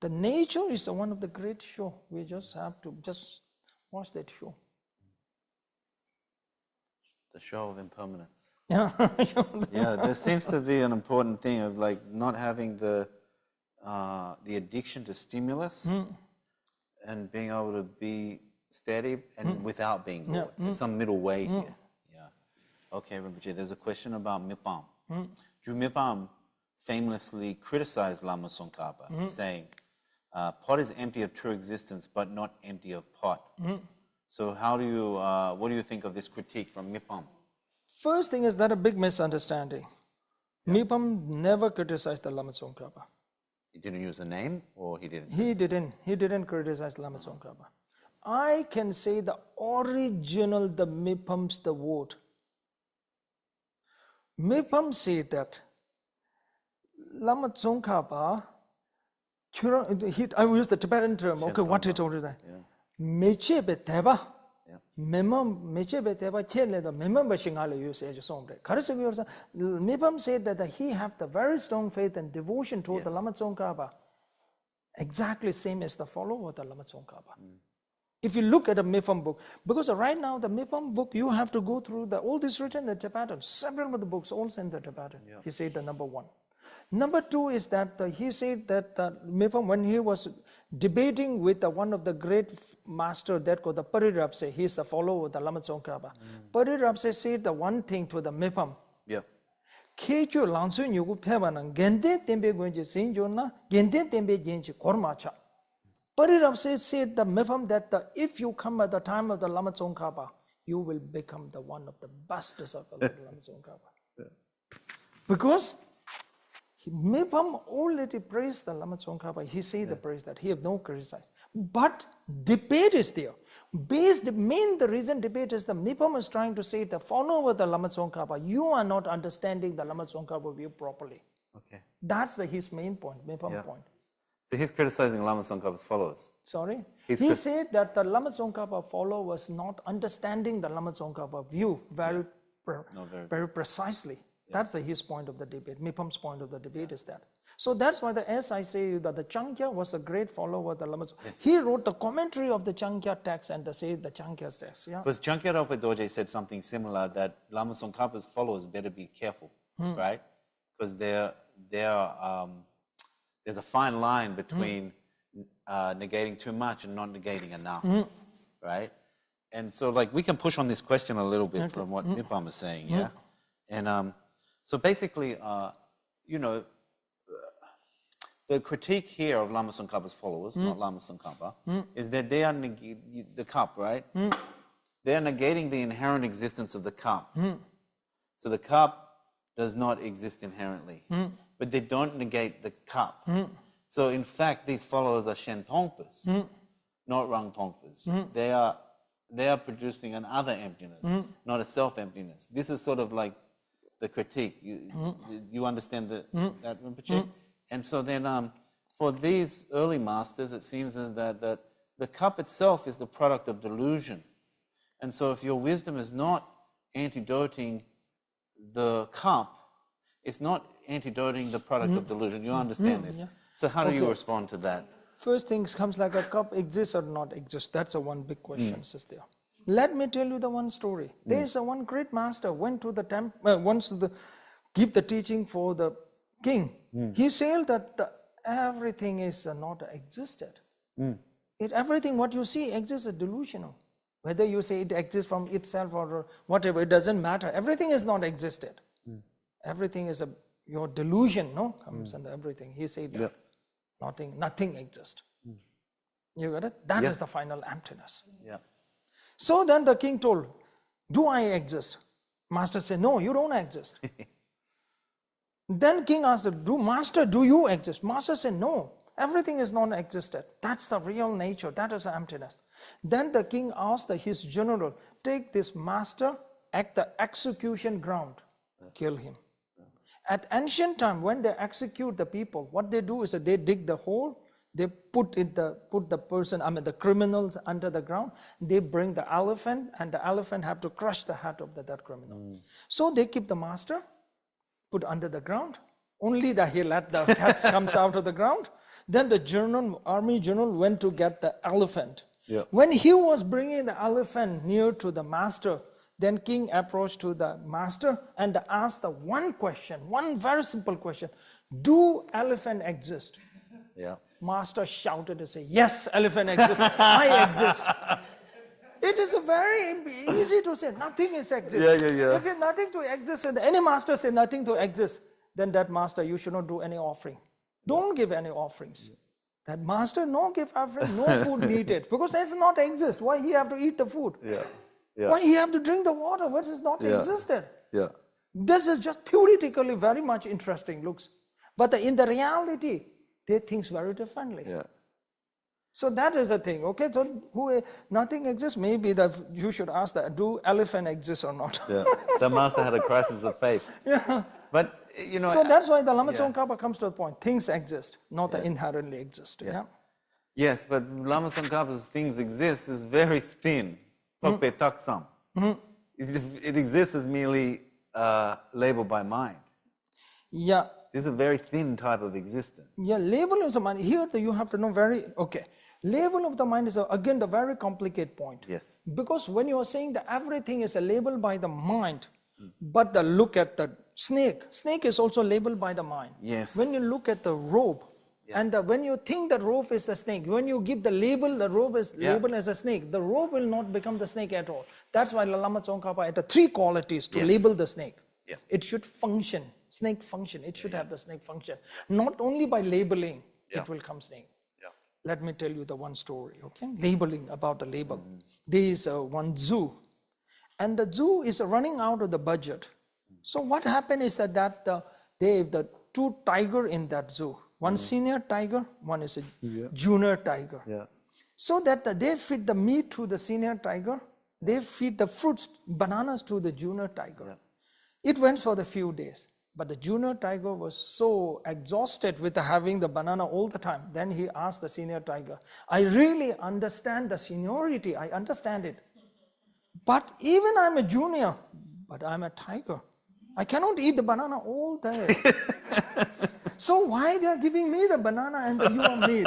[SPEAKER 2] The nature is the one of the great show. We just have to just watch that show.
[SPEAKER 1] The show of impermanence.
[SPEAKER 2] Yeah.
[SPEAKER 1] Yeah, there seems to be an important thing of like not having the addiction to stimulus and being able to be steady and without being bored. There's some middle way here. Yeah. Okay, Rinpoche, there's a question about Mipam. Ju Mipam famously criticized Lama Tsongkhapa, saying, pot is empty of true existence, but not empty of pot. So how do you, what do you think of this critique from Mipam?
[SPEAKER 2] First thing is that a big misunderstanding. Mipam never criticized the Lama Tsongkhapa.
[SPEAKER 1] He didn't use the name, or he didn't?
[SPEAKER 2] He didn't criticize Lama Tsongkhapa. I can say the original, the Mipam's the word. Mipam said that Lama Tsongkhapa, I will use the Tibetan term, okay, what it is that? Meche beteba, meche beteba, chele the memam bashingala use age sombre. Mipam said that he have the very strong faith and devotion toward the Lama Tsongkhapa. Exactly same as the follower of the Lama Tsongkhapa. If you look at the Mipam book, because right now the Mipam book, you have to go through all this written in the Tibetan, several of the books also in the Tibetan. He said the number one. Number two is that he said that Mipam, when he was debating with one of the great master that called the Parirapse, he is the follower of the Lama Tsongkhapa. Parirapse said the one thing to the Mipam. Kekyo lansu nyugu pevanang gende tembe gwenje sinjona gende tembe genji kormacha. Parirapse said the Mipam that if you come at the time of the Lama Tsongkhapa, you will become the one of the best disciples of the Lama Tsongkhapa. Because Mipam already praised the Lama Tsongkhapa. He said the praise that he have no criticize. But debate is there. The reason debate is the Mipam is trying to say the follower of the Lama Tsongkhapa, you are not understanding the Lama Tsongkhapa view properly.
[SPEAKER 1] Okay.
[SPEAKER 2] That's his main point, Mipam point.
[SPEAKER 1] So he's criticizing Lama Tsongkhapa's followers.
[SPEAKER 2] Sorry? He said that the Lama Tsongkhapa follower was not understanding the Lama Tsongkhapa view very precisely. That's his point of the debate. Mipam's point of the debate is that. So that's why as I say that the Chankya was a great follower of the Lama Tsongkhapa. He wrote the commentary of the Chankya text and said the Chankya's text.
[SPEAKER 1] Because Chankya Rinpoche Dorje said something similar, that Lama Tsongkhapa's followers better be careful, right? Because there's a fine line between negating too much and not negating enough, right? And so like we can push on this question a little bit from what Mipam is saying, yeah? And so basically, you know, the critique here of Lama Tsongkhapa's followers, not Lama Tsongkhapa, is that they are the cup, right? They are negating the inherent existence of the cup. So the cup does not exist inherently, but they don't negate the cup. So in fact, these followers are Shen Tongpas, not Rang Tongpas. They are producing an other emptiness, not a self-emptiness. This is sort of like the critique. You understand that, Rinpoche? And so then for these early masters, it seems as that the cup itself is the product of delusion. And so if your wisdom is not antidoting the cup, it's not antidoting the product of delusion. You understand this? So how do you respond to that?
[SPEAKER 2] First things comes like a cup exists or not exists. That's a one big question is there. Let me tell you the one story. There is one great master went to the temple, wants to give the teaching for the king. He said that everything is not existed. Everything what you see exists is delusional. Whether you say it exists from itself or whatever, it doesn't matter. Everything is not existed. Everything is your delusion, no, comes under everything. He said that nothing exists. You got it? That is the final emptiness. So then the king told, do I exist? Master said, no, you don't exist. Then king asked, Master, do you exist? Master said, no, everything is non-existent. That's the real nature. That is the emptiness. Then the king asked his general, take this master at the execution ground, kill him. At ancient time, when they execute the people, what they do is that they dig the hole, they put the person, the criminals under the ground, they bring the elephant, and the elephant have to crush the head of that criminal. So they keep the master, put under the ground, only that he let the heads comes out of the ground. Then the army general went to get the elephant.
[SPEAKER 1] Yeah.
[SPEAKER 2] When he was bringing the elephant near to the master, then king approached to the master and asked the one question, one very simple question. Do elephant exist?
[SPEAKER 1] Yeah.
[SPEAKER 2] Master shouted and said, yes, elephant exists. I exist. It is very easy to say nothing is exist.
[SPEAKER 1] Yeah.
[SPEAKER 2] If nothing to exist, and any master say nothing to exist, then that master, you should not do any offering. Don't give any offerings. That master, no give offering, no food needed, because it does not exist. Why he have to eat the food?
[SPEAKER 1] Yeah.
[SPEAKER 2] Why he have to drink the water, which is not existed?
[SPEAKER 1] Yeah.
[SPEAKER 2] This is just theoretically very much interesting looks. But in the reality, they think very differently.
[SPEAKER 1] Yeah.
[SPEAKER 2] So that is the thing, okay? So nothing exists, maybe you should ask that, do elephant exist or not?
[SPEAKER 1] Yeah. The master had a crisis of faith.
[SPEAKER 2] Yeah.
[SPEAKER 1] But,
[SPEAKER 2] So that's why the Lama Tsongkhapa comes to the point, things exist, not inherently exist. Yeah.
[SPEAKER 1] Yes, but Lama Tsongkhapa's things exist is very thin. Tokpe taksam. It exists as merely labeled by mind.
[SPEAKER 2] Yeah.
[SPEAKER 1] This is a very thin type of existence.
[SPEAKER 2] Yeah, label of the mind, here you have to know label of the mind is again the very complicated point.
[SPEAKER 1] Yes.
[SPEAKER 2] Because when you are saying that everything is labeled by the mind, but look at the snake is also labeled by the mind.
[SPEAKER 1] Yes.
[SPEAKER 2] When you look at the rope, and when you think the rope is the snake, when you give the label, the rope is labeled as a snake, the rope will not become the snake at all. That's why Lama Tsongkhapa had the three qualities to label the snake.
[SPEAKER 1] Yeah.
[SPEAKER 2] It should function, snake function, it should have the snake function. Not only by labeling, it will come snake.
[SPEAKER 1] Yeah.
[SPEAKER 2] Let me tell you the one story, okay? Labeling, about the label. There is one zoo, and the zoo is running out of the budget. So what happened is that they have the two tiger in that zoo. One senior tiger, one is a junior tiger.
[SPEAKER 1] Yeah.
[SPEAKER 2] So that they feed the meat to the senior tiger, they feed the fruits, bananas to the junior tiger.
[SPEAKER 1] Yeah.
[SPEAKER 2] It went for the few days, but the junior tiger was so exhausted with having the banana all the time. Then he asked the senior tiger, I really understand the seniority, I understand it. But even I'm a junior, but I'm a tiger. I cannot eat the banana all day. So why they are giving me the banana and you are meat?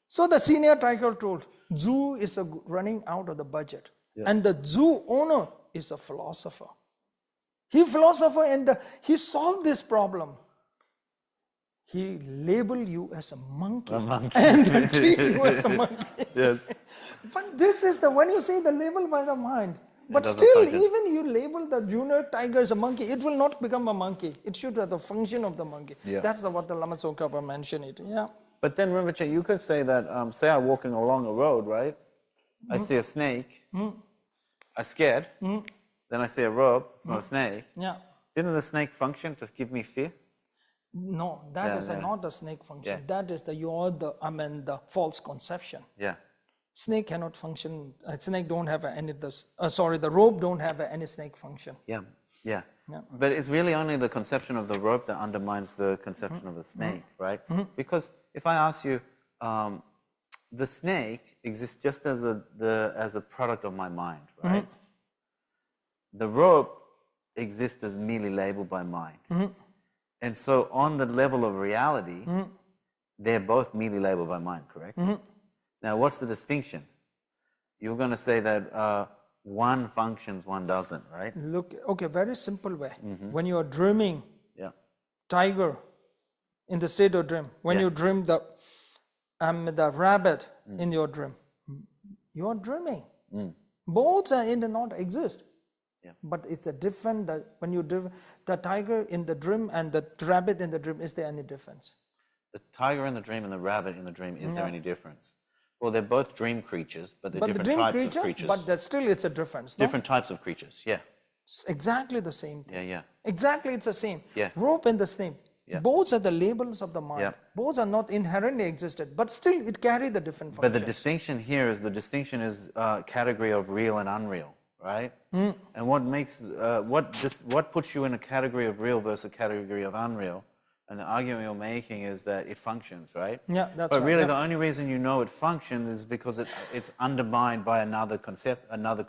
[SPEAKER 2] So the senior tiger told, zoo is running out of the budget. And the zoo owner is a philosopher. He philosopher and he solved this problem. He labeled you as a monkey. And treat you as a monkey.
[SPEAKER 1] Yes.
[SPEAKER 2] But this is when you say the label by the mind. But still, even you label the junior tiger as a monkey, it will not become a monkey. It should have the function of the monkey.
[SPEAKER 1] Yeah.
[SPEAKER 2] That's what the Lama Tsongkhapa mentioned it. Yeah.
[SPEAKER 1] But then, Rinpoche, you could say that, say I'm walking along a road, right? I see a snake. I'm scared. Then I see a rope. It's not a snake.
[SPEAKER 2] Yeah.
[SPEAKER 1] Didn't the snake function to give me fear?
[SPEAKER 2] No, that is not the snake function.
[SPEAKER 1] Yeah.
[SPEAKER 2] That is the false conception.
[SPEAKER 1] Yeah.
[SPEAKER 2] Snake cannot function. Snake don't have the rope don't have any snake function.
[SPEAKER 1] Yeah. But it's really only the conception of the rope that undermines the conception of the snake, right? Because if I ask you, the snake exists just as a product of my mind, right? The rope exists as merely labeled by mind. And so on the level of reality, they're both merely labeled by mind, correct? Now, what's the distinction? You're going to say that one functions, one doesn't, right?
[SPEAKER 2] Look, okay, very simple way. When you are dreaming, tiger, in the state of dream, when you dream the rabbit in your dream, you are dreaming. Both are not exist. But it's a different, when you dream, the tiger in the dream and the rabbit in the dream, is there any difference?
[SPEAKER 1] The tiger in the dream and the rabbit in the dream, is there any difference? Well, they're both dream creatures, but they're different types of creatures.
[SPEAKER 2] But still it's a difference, no?
[SPEAKER 1] Different types of creatures, yeah.
[SPEAKER 2] It's exactly the same thing.
[SPEAKER 1] Yeah, yeah.
[SPEAKER 2] Exactly, it's the same.
[SPEAKER 1] Yeah.
[SPEAKER 2] Rope and the snake.
[SPEAKER 1] Yeah.
[SPEAKER 2] Both are the labels of the mind.
[SPEAKER 1] Yeah.
[SPEAKER 2] Both are not inherently existed, but still it carry the different
[SPEAKER 1] But
[SPEAKER 2] functions.
[SPEAKER 1] the distinction is category of real and unreal, right? And what makes what puts you in a category of real versus a category of unreal? And the argument you're making is that it functions, right?
[SPEAKER 2] Yeah, that's
[SPEAKER 1] but
[SPEAKER 2] right,
[SPEAKER 1] really,
[SPEAKER 2] yeah.
[SPEAKER 1] the only reason you know it functions is because it's undermined by another concept, another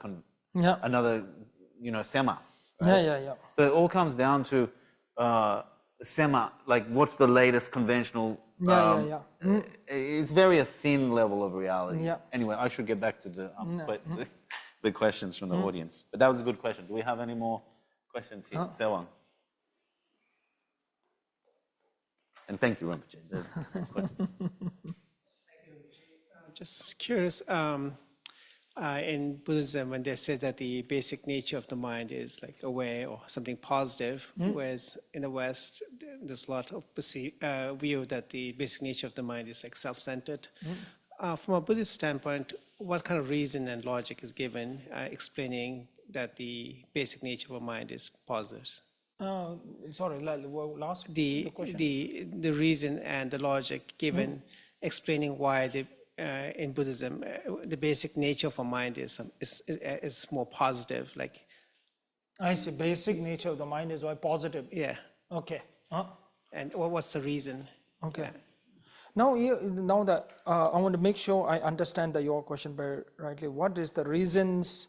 [SPEAKER 1] sema. Right?
[SPEAKER 2] Yeah.
[SPEAKER 1] So it all comes down to sema, like what's the latest conventional. It's very a thin level of reality.
[SPEAKER 2] Yeah.
[SPEAKER 1] Anyway, I should get back to the questions from the audience. But that was a good question. Do we have any more questions here? Sewang. And thank you, Rinpoche.
[SPEAKER 6] Just curious, in Buddhism, when they say that the basic nature of the mind is like aware or something positive, whereas in the West, there's a lot of view that the basic nature of the mind is like self-centered. From a Buddhist standpoint, what kind of reason and logic is given explaining that the basic nature of a mind is positive?
[SPEAKER 2] Sorry, last
[SPEAKER 6] The
[SPEAKER 2] question.
[SPEAKER 6] the reason and the logic given explaining why in Buddhism the basic nature of a mind is more positive, like.
[SPEAKER 2] I see. Basic nature of the mind is why positive.
[SPEAKER 6] Yeah.
[SPEAKER 2] Okay.
[SPEAKER 6] And what's the reason?
[SPEAKER 2] Okay. Now that I want to make sure I understand your question very rightly. What is the reasons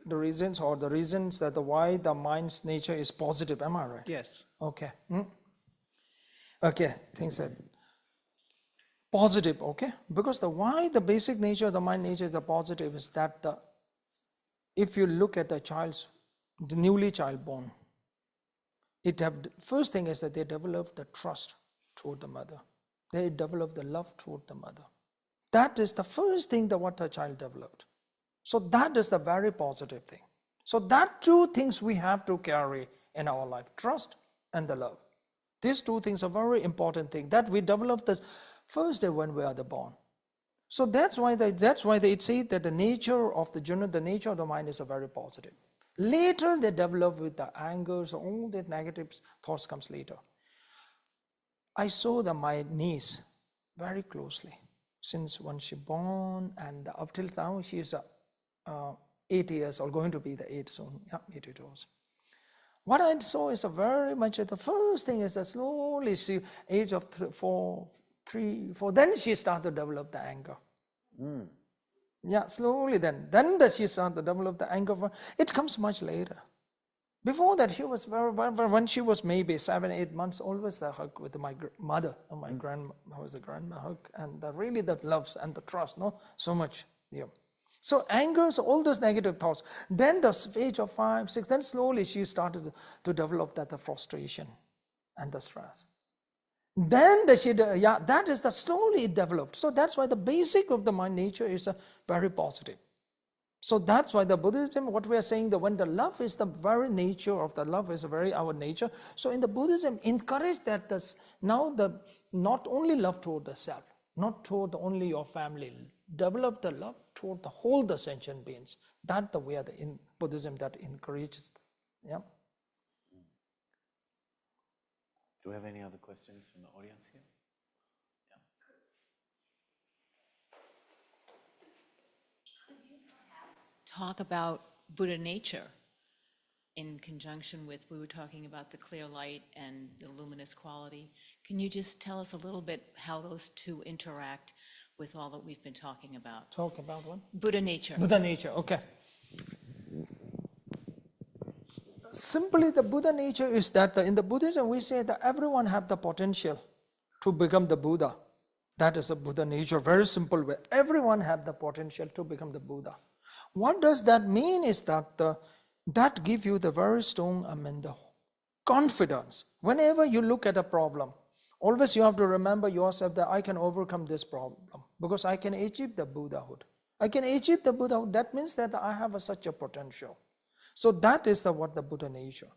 [SPEAKER 2] the reasons or the reasons that why the mind's nature is positive? Am I right?
[SPEAKER 6] Yes.
[SPEAKER 2] Okay. Okay. Things that positive. Okay. Because why the basic nature of the mind nature is the positive is that if you look at the newly child born, first thing is that they develop the trust toward the mother. They develop the love toward the mother. That is the first thing that what the child developed. So that is the very positive thing. So that two things we have to carry in our life, trust and the love. These two things are very important thing that we develop the first day when we are born. So that's why they say that the nature of the nature of the mind is a very positive. Later they develop with the anger, so all the negative thoughts comes later. I saw my niece very closely since when she born and up till now she is 8 years or going to be the 8 soon. Yeah, 8 years. What I saw is very much the first thing is that slowly she age of 3, 4, then she started to develop the anger. Yeah, slowly then she started to develop the anger. It comes much later. Before that, she was when she was maybe 7, 8 months, always the hug with my mother, and my grandma was the grandma hug, and really the loves and the trust, so much. Yeah. So anger, so all those negative thoughts. Then the age of 5, 6, then slowly she started to develop the frustration and the stress. Then that is slowly it developed. So that's why the basic of the mind nature is very positive. So that's why the Buddhism, what we are saying, that when the love is the very nature of the love is our nature. So in the Buddhism, encourage that not only love toward the self, not toward only your family, develop the love toward the whole the sentient beings. That the way in Buddhism that encourages. Yeah.
[SPEAKER 1] Do we have any other questions from the audience here?
[SPEAKER 7] Talk about Buddha nature in conjunction with, we were talking about the clear light and the luminous quality. Can you just tell us a little bit how those two interact with all that we've been talking about?
[SPEAKER 2] Talk about what?
[SPEAKER 7] Buddha nature.
[SPEAKER 2] Buddha nature, okay. Simply the Buddha nature is that in the Buddhism we say that everyone have the potential to become the Buddha. That is a Buddha nature, very simple way. Everyone have the potential to become the Buddha. What does that mean is that that give you the very strong, the confidence. Whenever you look at a problem, always you have to remember yourself that I can overcome this problem because I can achieve the Buddhahood. I can achieve the Buddhahood. That means that I have such a potential. So that is what the Buddha nature.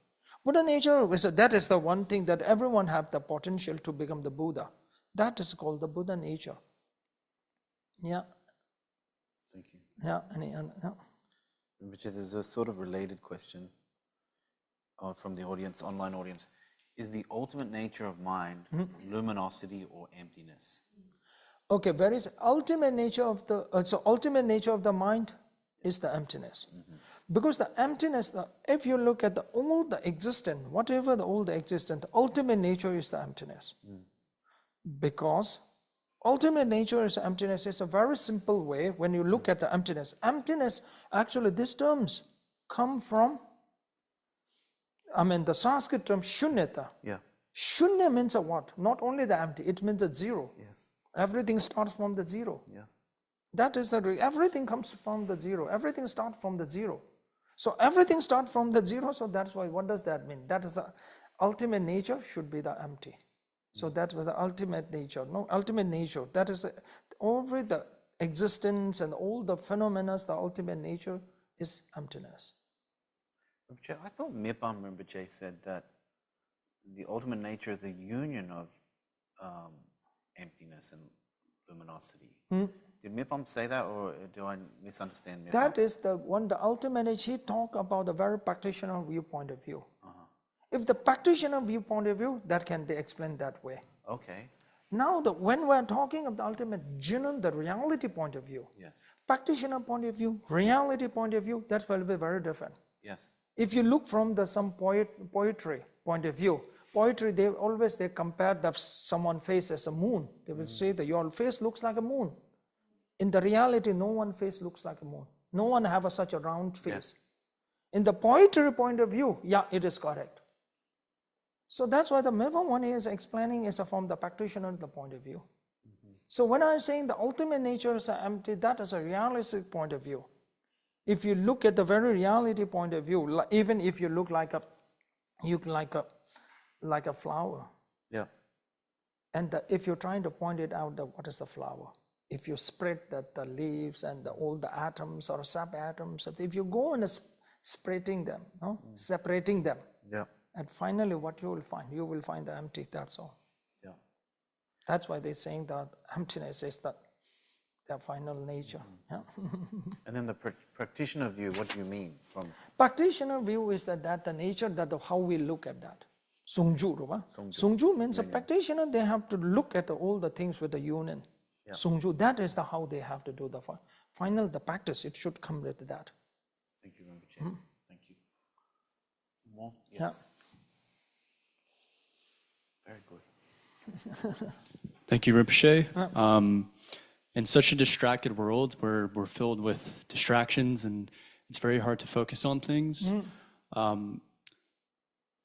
[SPEAKER 2] Buddha nature is that is the one thing that everyone have the potential to become the Buddha. That is called the Buddha nature. Yeah.
[SPEAKER 1] Thank you.
[SPEAKER 2] Yeah.
[SPEAKER 1] Which is a sort of related question from the audience, online audience. Is the ultimate nature of mind luminosity or emptiness?
[SPEAKER 2] Okay, where is ultimate nature of the ultimate nature of the mind is the emptiness. Because the emptiness, if you look at all the existent, whatever all the existent, the ultimate nature is the emptiness. Because ultimate nature is emptiness is a very simple way when you look at the emptiness. Emptiness, actually these terms come from, the Sanskrit term shunyata.
[SPEAKER 1] Yeah.
[SPEAKER 2] Shunya means a what? Not only the empty, it means a zero.
[SPEAKER 1] Yes.
[SPEAKER 2] Everything starts from the zero.
[SPEAKER 1] Yes.
[SPEAKER 2] That is everything comes from the zero. Everything starts from the zero. So everything starts from the zero, so that's why, what does that mean? That is the ultimate nature should be the empty. So that was the ultimate nature. No, ultimate nature, that is over the existence and all the phenomena, the ultimate nature is emptiness.
[SPEAKER 1] Rinpoche, I thought Mipam Rinpoche said that the ultimate nature is the union of emptiness and luminosity. Did Mipam say that, or do I misunderstand Mipam?
[SPEAKER 2] That is the one, the ultimate nature. He talk about the very practitioner viewpoint of view. If the practitioner viewpoint of view, that can be explained that way.
[SPEAKER 1] Okay.
[SPEAKER 2] Now, when we're talking of the ultimate genuine, the reality point of view,
[SPEAKER 1] Yes.
[SPEAKER 2] practitioner point of view, reality point of view, that will be very different.
[SPEAKER 1] Yes.
[SPEAKER 2] If you look from some poetry point of view, poetry, they compare that someone's face as a moon. They will say that your face looks like a moon. In the reality, no one's face looks like a moon. No one have such a round face.
[SPEAKER 1] Yes.
[SPEAKER 2] In the poetry point of view, yeah, it is correct. So that's why the Mipam one is explaining is from the practitioner's point of view. So when I'm saying the ultimate nature is empty, that is a realistic point of view. If you look at the very reality point of view, even if you look like a flower,
[SPEAKER 1] Yeah.
[SPEAKER 2] and if you're trying to point it out, what is the flower? If you spread the leaves and all the atoms or subatoms, if you go and spreading them, separating them,
[SPEAKER 1] Yeah.
[SPEAKER 2] and finally what you will find the empty, that's all.
[SPEAKER 1] Yeah.
[SPEAKER 2] That's why they're saying that emptiness is their final nature. Yeah.
[SPEAKER 1] And then the practitioner view, what do you mean from?
[SPEAKER 2] Practitioner view is that the nature, that how we look at that. Sungju, Sungju means a practitioner, they have to look at all the things with the union. Yeah. Sungju, that is how they have to do the final, the practice, it should come with that.
[SPEAKER 1] Thank you, Rinpoche. Thank you. More? Yes.
[SPEAKER 2] Yeah.
[SPEAKER 1] Very good.
[SPEAKER 8] Thank you, Rinpoche. In such a distracted world where we're filled with distractions and it's very hard to focus on things,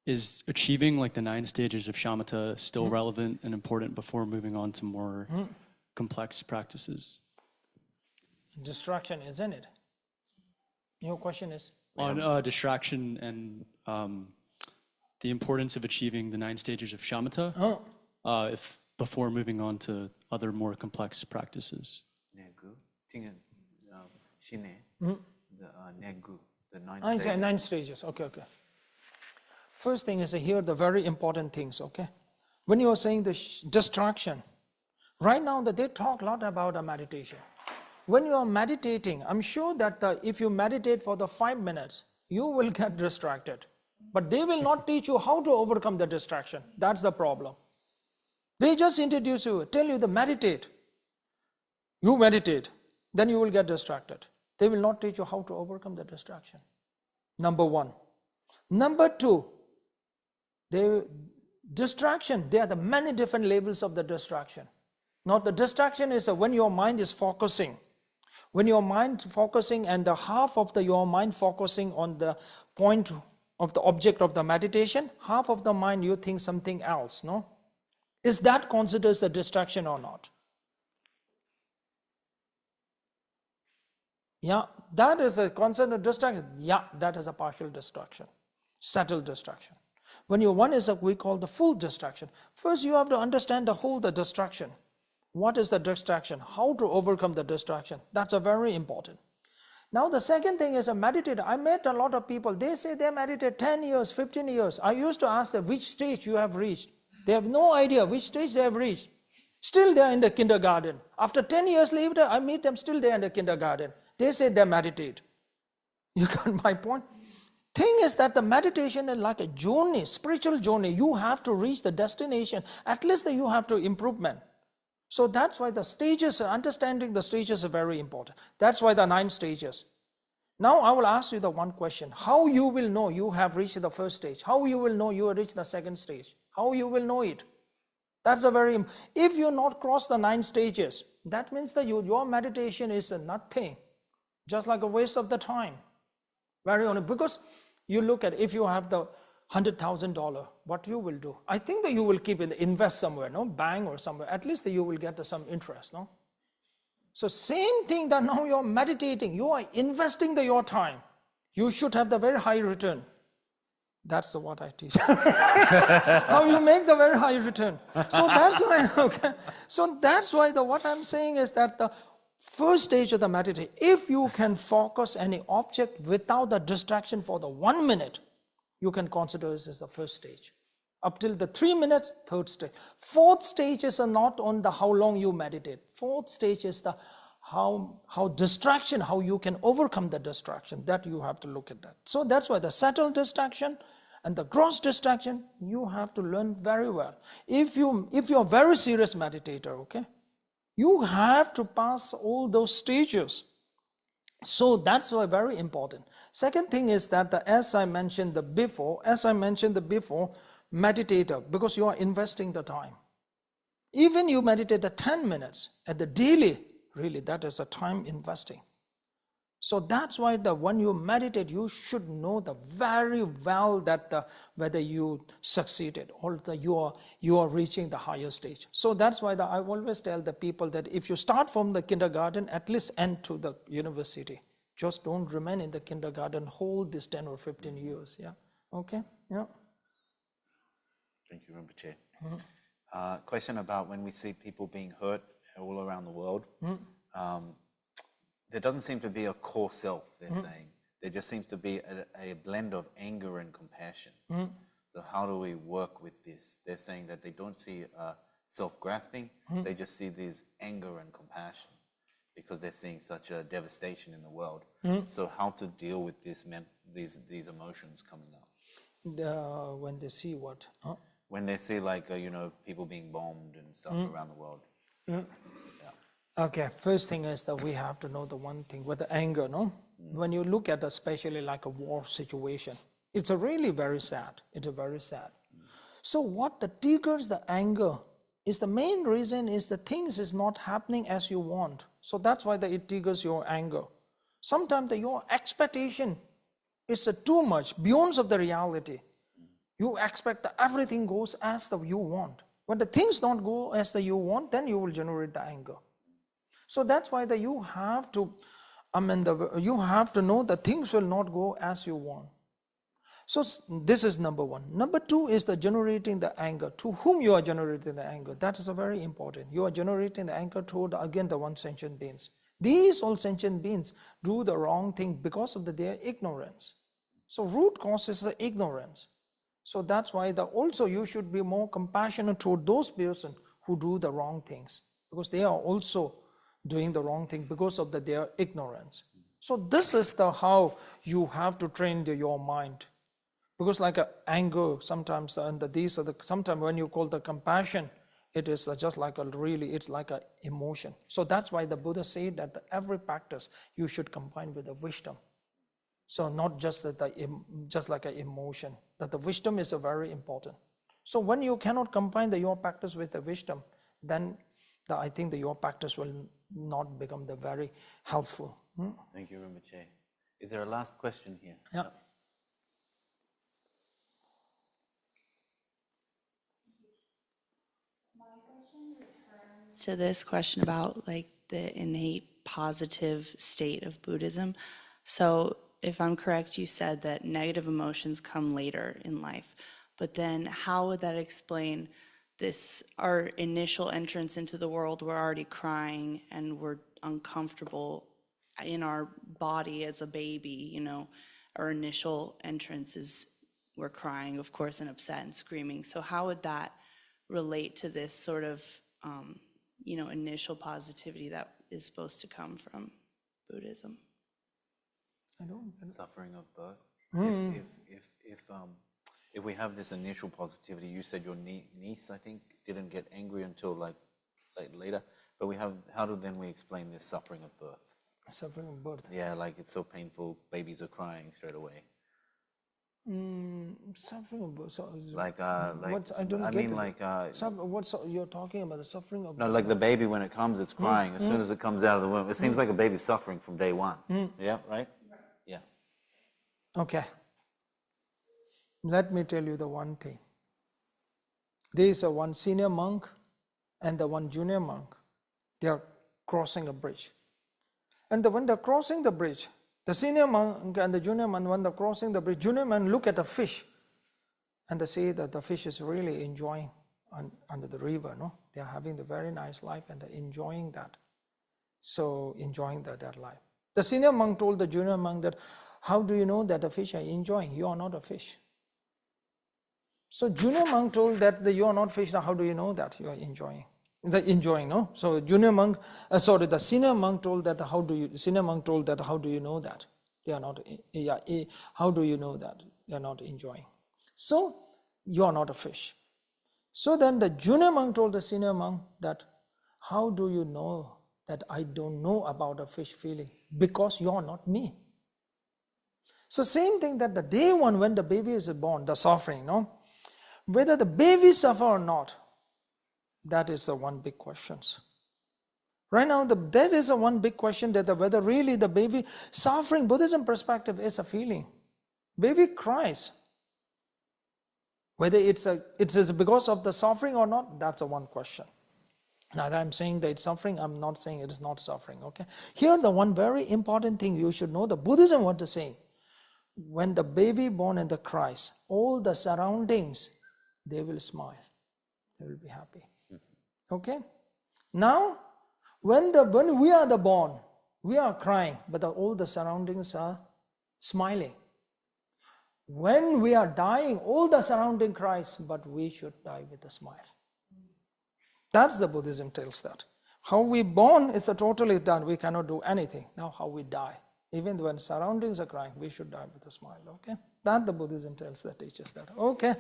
[SPEAKER 8] is achieving like the 9 stages of Shamatha still relevant and important before moving on to more complex practices?
[SPEAKER 2] Distraction, isn't it? Your question is?
[SPEAKER 8] On distraction and the importance of achieving the 9 stages of Shamatha if before moving on to other more complex practices.
[SPEAKER 1] Negu, Negu, the 9 stages.
[SPEAKER 2] 9 stages, okay. First thing is here the very important things, okay? When you are saying the distraction, right now that they talk a lot about meditation. When you are meditating, I'm sure that if you meditate for the 5 minutes, you will get distracted. But they will not teach you how to overcome the distraction. That's the problem. They just introduce you, tell you to meditate. You meditate, then you will get distracted. They will not teach you how to overcome the distraction. Number 1. Number 2, distraction, there are the many different levels of the distraction. Now the distraction is when your mind is focusing. When your mind focusing and the half of your mind focusing on the point of the object of the meditation, half of the mind you think something else, no? Is that considered a distraction or not? Yeah, that is a considered distraction. Yeah, that is a partial distraction, subtle distraction. When one is we call the full distraction. First you have to understand the distraction. What is the distraction? How to overcome the distraction? That's a very important. Now the second thing is a meditator. I met a lot of people, they say they meditate 10 years, 15 years. I used to ask them which stage you have reached. They have no idea which stage they have reached. Still they are in the kindergarten. After 10 years later, I meet them, still they are in the kindergarten. They say they meditate. You got my point? Thing is that the meditation is like a journey, spiritual journey. You have to reach the destination. At least that you have to improvement. So that's why the stages, understanding the stages are very important. That's why the 9 stages. Now I will ask you the one question. How you will know you have reached the first stage? How you will know you have reached the second stage? How you will know it? That's a very, if you not cross the 9 stages, that means that your meditation is nothing. Just like a waste of the time. Very honest. Because you look at, if you have the $100,000, what you will do? I think that you will keep it, invest somewhere, no? Bank or somewhere. At least that you will get some interest, no? So same thing that now you're meditating, you are investing your time. You should have the very high return. That's what I teach. How you make the very high return. So that's why, okay. So that's why what I'm saying is that the first stage of the meditation, if you can focus any object without the distraction for the 1 minute, you can consider this as the first stage. Up till the 3 minutes, third stage. Fourth stage is not on the how long you meditate. Fourth stage is the how distraction, how you can overcome the distraction. That you have to look at that. So that's why the subtle distraction and the gross distraction, you have to learn very well. If you're a very serious meditator, okay, you have to pass all those stages. So that's why very important. Second thing is that as I mentioned before, meditator, because you are investing the time. Even you meditate the 10 minutes at the daily, really that is a time investing. So that's why when you meditate, you should know very well that whether you succeeded or you are reaching the higher stage. So that's why I always tell the people that if you start from the kindergarten, at least end to the university. Just don't remain in the kindergarten, hold this 10 or 15 years. Yeah. Okay. Yeah.
[SPEAKER 1] Thank you, Rinpoche. Question about when we see people being hurt all around the world. There doesn't seem to be a core self, they're saying. There just seems to be a blend of anger and compassion. So how do we work with this? They're saying that they don't see self-grasping, they just see this anger and compassion because they're seeing such a devastation in the world. So how to deal with these emotions coming up?
[SPEAKER 2] When they see what?
[SPEAKER 1] When they see like, people being bombed and stuff around the world.
[SPEAKER 2] Okay, first thing is that we have to know the one thing with the anger, no? When you look at especially like a war situation, it's a really very sad. It's a very sad. So what triggers the anger is the main reason is the things is not happening as you want. So that's why it triggers your anger. Sometimes your expectation is too much, beyond of the reality. You expect that everything goes as you want. When the things don't go as you want, then you will generate the anger. So that's why you have to, you have to know that things will not go as you want. So this is number one. Number two is the generating the anger. To whom you are generating the anger? That is a very important. You are generating the anger toward, again, the one sentient beings. These all sentient beings do the wrong thing because of their ignorance. So root cause is the ignorance. So that's why also you should be more compassionate toward those persons who do the wrong things, because they are also doing the wrong thing because of their ignorance. So this is how you have to train your mind. Because like anger, sometimes, and sometimes when you call the compassion, it is just like it's like an emotion. So that's why the Buddha said that every practice you should combine with the wisdom. So not just just like an emotion, that the wisdom is very important. So when you cannot combine your practice with the wisdom, then I think that your practice will not become very helpful.
[SPEAKER 1] Thank you, Rinpoche. Is there a last question here?
[SPEAKER 2] Yeah.
[SPEAKER 9] My question returns to this question about like the innate positive state of Buddhism. So if I'm correct, you said that negative emotions come later in life, but then how would that explain our initial entrance into the world? We're already crying and we're uncomfortable in our body as a baby, our initial entrance is we're crying, of course, and upset and screaming. So how would that relate to this sort of, initial positivity that is supposed to come from Buddhism?
[SPEAKER 2] I don't.
[SPEAKER 1] Suffering of birth. If we have this initial positivity, you said your niece, I think, didn't get angry until like later. But how do then we explain this suffering of birth?
[SPEAKER 2] Suffering of birth.
[SPEAKER 1] Yeah, like it's so painful, babies are crying straight away.
[SPEAKER 2] Suffering of birth. So
[SPEAKER 1] What,
[SPEAKER 2] I don't
[SPEAKER 1] I
[SPEAKER 2] get
[SPEAKER 1] mean,
[SPEAKER 2] it.
[SPEAKER 1] like
[SPEAKER 2] What's you're talking about? The suffering of
[SPEAKER 1] no,
[SPEAKER 2] birth?
[SPEAKER 1] like the baby when it comes, it's crying. As soon as it comes out of the womb, it seems like a baby's suffering from day one. Yeah, right? Yeah.
[SPEAKER 2] Okay. Let me tell you the one thing. There is a one senior monk and the one junior monk. They are crossing a bridge. And when they're crossing the bridge, the senior monk and the junior monk, when they're crossing the bridge, junior monk look at the fish and they say that the fish is really enjoying under the river. No, they are having the very nice life and they're enjoying that. So enjoying that life. The senior monk told the junior monk that, how do you know that the fish are enjoying? You are not a fish. So junior monk told that you are not fish. Now how do you know that you are enjoying? No? So the senior monk told that how do you know that they are not? How do you know that they are not enjoying? So you are not a fish. So then the junior monk told the senior monk that how do you know that I don't know about a fish feeling? Because you are not me. So same thing that the day one when the baby is born, the suffering, no? Whether the baby suffer or not, that is the one big question. Right now, that is the one big question, that whether really the baby suffering, Buddhism perspective, is a feeling. Baby cries. Whether it's because of the suffering or not, that's a one question. Now that I'm saying that it's suffering, I'm not saying it is not suffering, okay? Here the one very important thing you should know, the Buddhism what is saying. When the baby born and the cries, all the surroundings, they will smile. They will be happy. Okay? Now, when we are the born, we are crying, but all the surroundings are smiling. When we are dying, all the surrounding cries, but we should die with a smile. That's the Buddhism tells that. How we born is totally done. We cannot do anything. Now how we die. Even when surroundings are crying, we should die with a smile. Okay? That the Buddhism tells that, teaches that. Okay.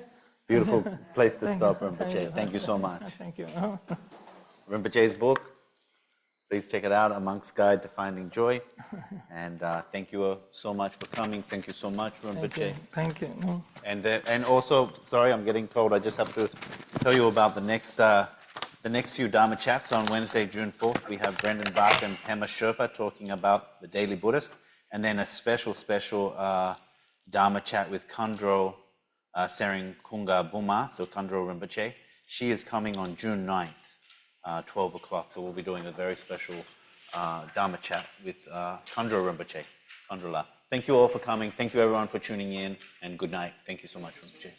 [SPEAKER 1] Beautiful place to stop, Rinpoche. Thank you so much.
[SPEAKER 2] Thank you.
[SPEAKER 1] Rinpoche's book, please check it out, A Monk's Guide to Finding Joy. And thank you so much for coming. Thank you so much, Rinpoche.
[SPEAKER 2] Thank you.
[SPEAKER 1] And also, sorry, I'm getting told I just have to tell you about the next few Dharma Chats on Wednesday, June 4th. We have Brendan Bach and Pema Sherpa talking about the Daily Buddhist. And then a special Dharma Chat with Khandro Sering Kunga Buma, so Khandro Rinpoche. She is coming on June 9th, 12 o'clock. So we'll be doing a very special Dharma Chat with Khandro Rinpoche. Khandro La. Thank you all for coming. Thank you everyone for tuning in. And good night. Thank you so much, Rinpoche.